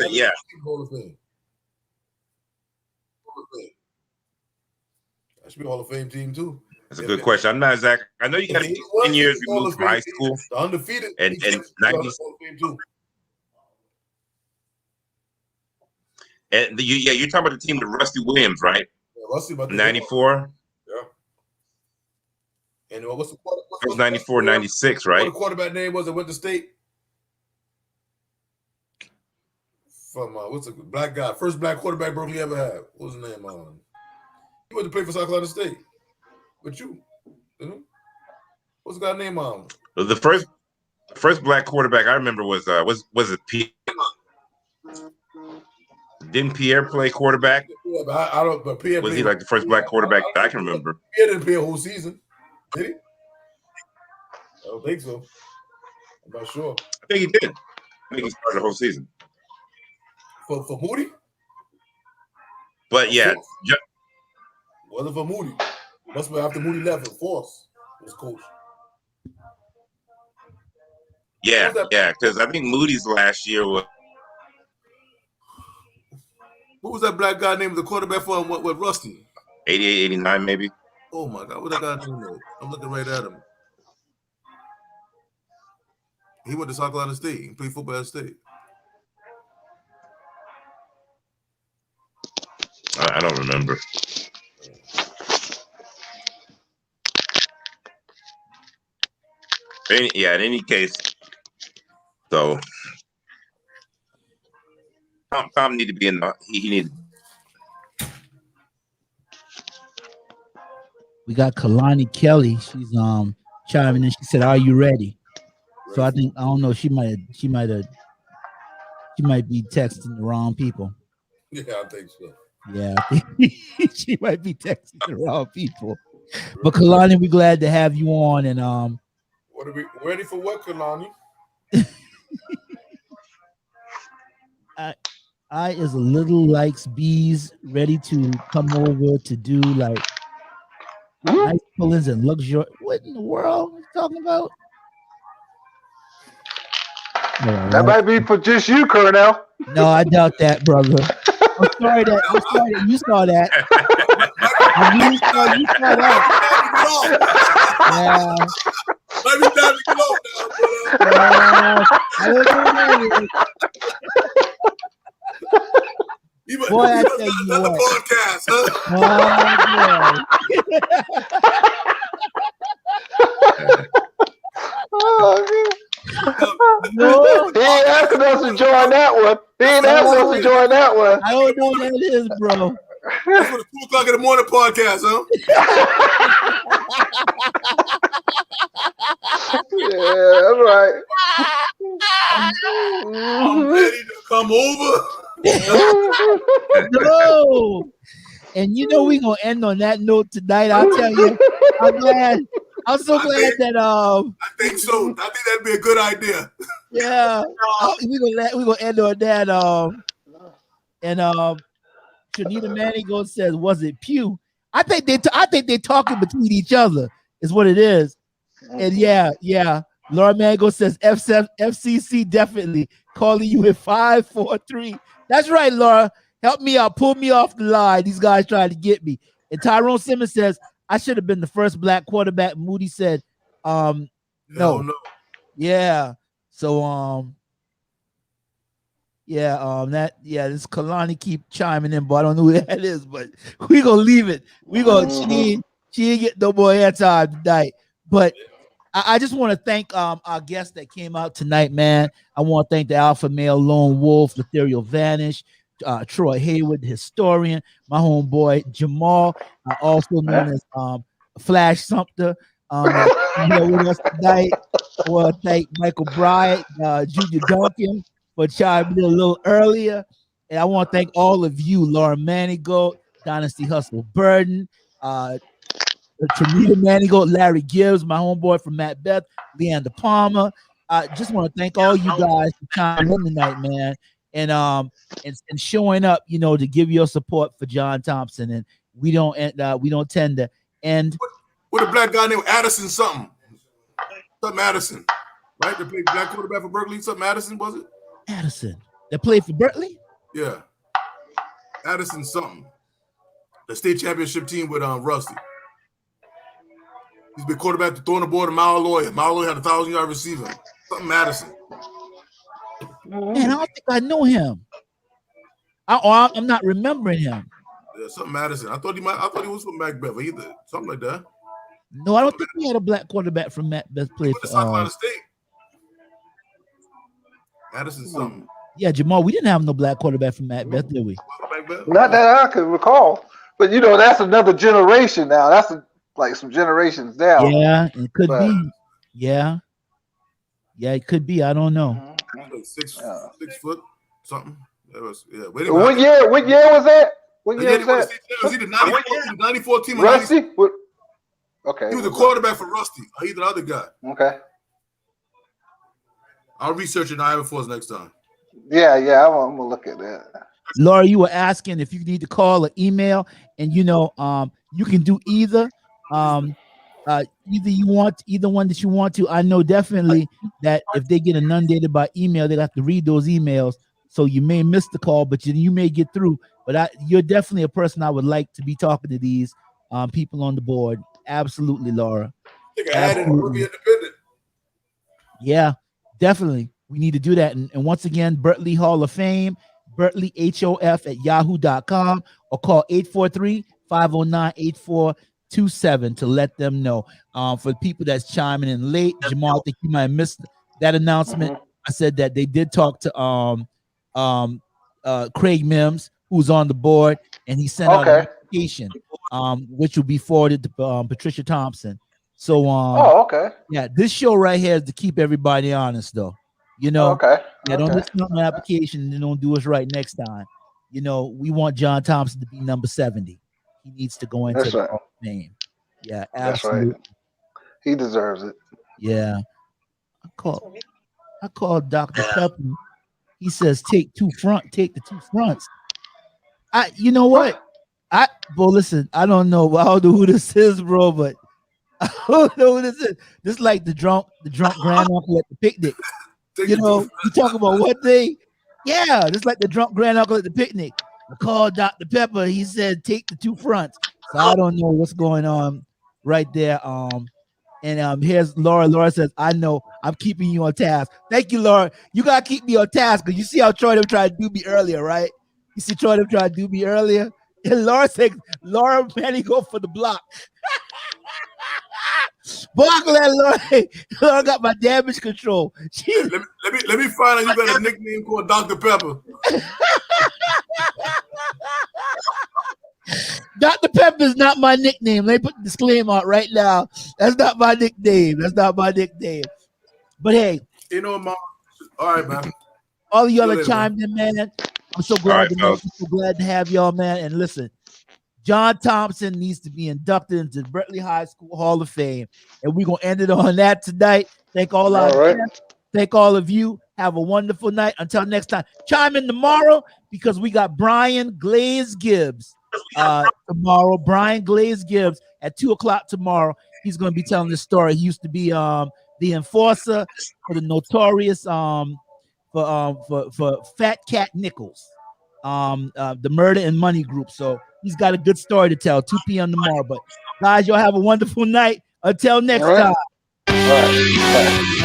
Hall of Fame. That should be a Hall of Fame team too. That's a good question. I'm not exactly. I know you got 10 years removed from high school. The undefeated and 90s. And you're talking about the team with Rusty Williams, right? Yeah, Rusty about 94. Yeah. And what's the quarterback? It was 94, 96, right? What the quarterback name was that went to state? From what's the black guy? First black quarterback Berkeley ever had. What was his name? He went to play for South Carolina State. With you. What's the guy's name? The first black quarterback I remember was it Pierre? Didn't Pierre play quarterback? Yeah, but I don't. But Pierre was he like the first black quarterback that I can remember? Pierre didn't play a whole season, did he? I don't think so. I'm not sure. I think he did. I think he started the whole season. For Moody? But yeah. Wasn't for Moody. Must be after Moody left. Force was coach. Yeah, because I think Moody's last year was. What was that black guy named the quarterback for him with Rusty? 88, 89 maybe. Oh my God, what that guy name? I'm looking right at him. He went to South Carolina State. He played football at State. I don't remember. In any case, so Tom need to be in the. He needs. We got Kalani Kelly. She's chiming in. She said, "Are you ready?" So I don't know. She might be texting the wrong people. Yeah, I think so. Yeah, she might be texting the wrong people. But Kalani, we're glad to have you on. And what are we ready for? What, Kalani? I is a little likes bees, ready to come over to do like nice pull-ins and luxury. What in the world are you talking about? That might be for just you, Colonel. No, I doubt that, brother. I'm sorry that you saw that. You saw that. Yeah. Let me time to get off now, brother. I don't know. Boy, I Just tell got you another what. podcast, huh? Oh, No, he ain't asking us to join that one. He ain't asking us to join that one. I don't know what that is, bro. That's for the 2:00 in the morning podcast, huh? Yeah, that's right. I'm ready to come over. No. And you know we're gonna end on that note tonight. I'll tell you, I'm glad. I'm so glad that I think so. I think that'd be a good idea. yeah, we're gonna end on that. And Trinita Manigo says, "Was it Pew?" I think they're talking between each other. Is what it is. And yeah. Laura Manigo says, "FCC definitely calling you at 543." That's right, Laura. Help me out. Pull me off the line. These guys trying to get me. And Tyrone Simmons says, "I should have been the first black quarterback." Moody said, no. No. Yeah. So this Kalani keep chiming in, but I don't know who that is, but we gonna leave it. We gonna she ain't get no more airtime tonight. But I just want to thank our guests that came out tonight, man. I want to thank the Alpha Male Lone Wolf, Ethereal Vanish, Troy Hayward, the historian, my homeboy Jamal, also known as Flash Sumter, here with us tonight. I want to thank Michael Bryant, Junior Duncan for chiming in a little earlier, and I want to thank all of you, Laura Manigo, Dynasty Hustle Burden, Trinita Manigo, Larry Gibbs, my homeboy from Macbeth, Leander Palmer. I just want to thank all you guys for chiming in tonight, man, and showing up, to give your support for John Thompson. And we don't tend to end. What a black guy named Addison something Addison, right? They played black quarterback for Berkeley. Something Addison, was it? Addison that played for Berkeley. Yeah, Addison something. The state championship team with Rusty. He's been quarterback to throwing the ball to Malloy. Malloy had a 1,000-yard receiver. Something Madison. Man, I don't think I know him. I'm not remembering him. Yeah, something Madison. I thought he was from Macbeth either. Something like that. No, I don't think we had a black quarterback from Macbeth play for South Carolina State. Addison something. Yeah, Jamal, we didn't have no black quarterback from Macbeth, did we? Not that I can recall. But that's another generation now. That's like some generations down. Yeah, it could be. Yeah, it could be. I don't know. Like 6 foot something. What year was that? What year was that? It was either 94 team or Rusty? Okay. He was a quarterback for Rusty. Or either the other guy. Okay. I'll research it and I'll have it for us next time. Yeah, I'm gonna look at that. Laura, you were asking if you need to call or email, and you can do either. Either one that you want to. I know definitely that if they get inundated by email, they have to read those emails. So you may miss the call, but you may get through. But you're definitely a person I would like to be talking to these people on the board. Absolutely, Laura. I think I had it to be independent. Yeah, definitely. We need to do that. And once again, Berkeley Hall of Fame, Berkeley HOF at yahoo.com, or call 843-509-8427 to let them know. For the people that's chiming in late, Jamal, I think you might have missed that announcement. I said that they did talk to Craig Mims, who's on the board, and he sent out an application, which will be forwarded to Patricia Thompson. So, yeah, this show right here is to keep everybody honest, though. Don't just send an application and then don't do us right next time. We want John Thompson to be number 70. He needs to go into the Hall of Fame. Yeah, absolutely. That's right. He deserves it. Yeah. I called Dr. Pepper. He says take the 2 fronts. You know what? Listen, I don't know who this is, bro, but I don't know who this is. This is like the drunk granduncle at the picnic. You talk about what thing? Yeah, just like the drunk granduncle at the picnic. I called Dr. Pepper. He said take the 2 fronts. So I don't know what's going on right there. And here's Laura. Laura says, I know I'm keeping you on task. Thank you, Laura. You gotta keep me on task because you see how Troy them tried to do me earlier, right? You see Troy them try to do me earlier? And Laura said, Laura Manny go for the block. Berkeley, Laura got my damage control. Let me find out you got a nickname called Dr. Pepper. Dr. Pepper is not my nickname. Let me put the disclaimer out right now. That's not my nickname. That's not my nickname. But hey, you know, Mom. All right, man. All of y'all that chimed in, man. I'm so glad I'm so glad to have y'all, man. And listen, John Thompson needs to be inducted into the Berkeley High School Hall of Fame. And we're gonna end it on that tonight. Thank all our guests. Thank all of you. Have a wonderful night. Until next time. Chime in tomorrow because we got Brian Glaze Gibbs tomorrow. Brian Glaze Gibbs at 2:00 tomorrow. He's gonna be telling this story. He used to be the enforcer for the notorious for Fat Cat Nichols, the murder and money group. So he's got a good story to tell. 2 p.m. tomorrow. But guys, y'all have a wonderful night. Until next time. All right.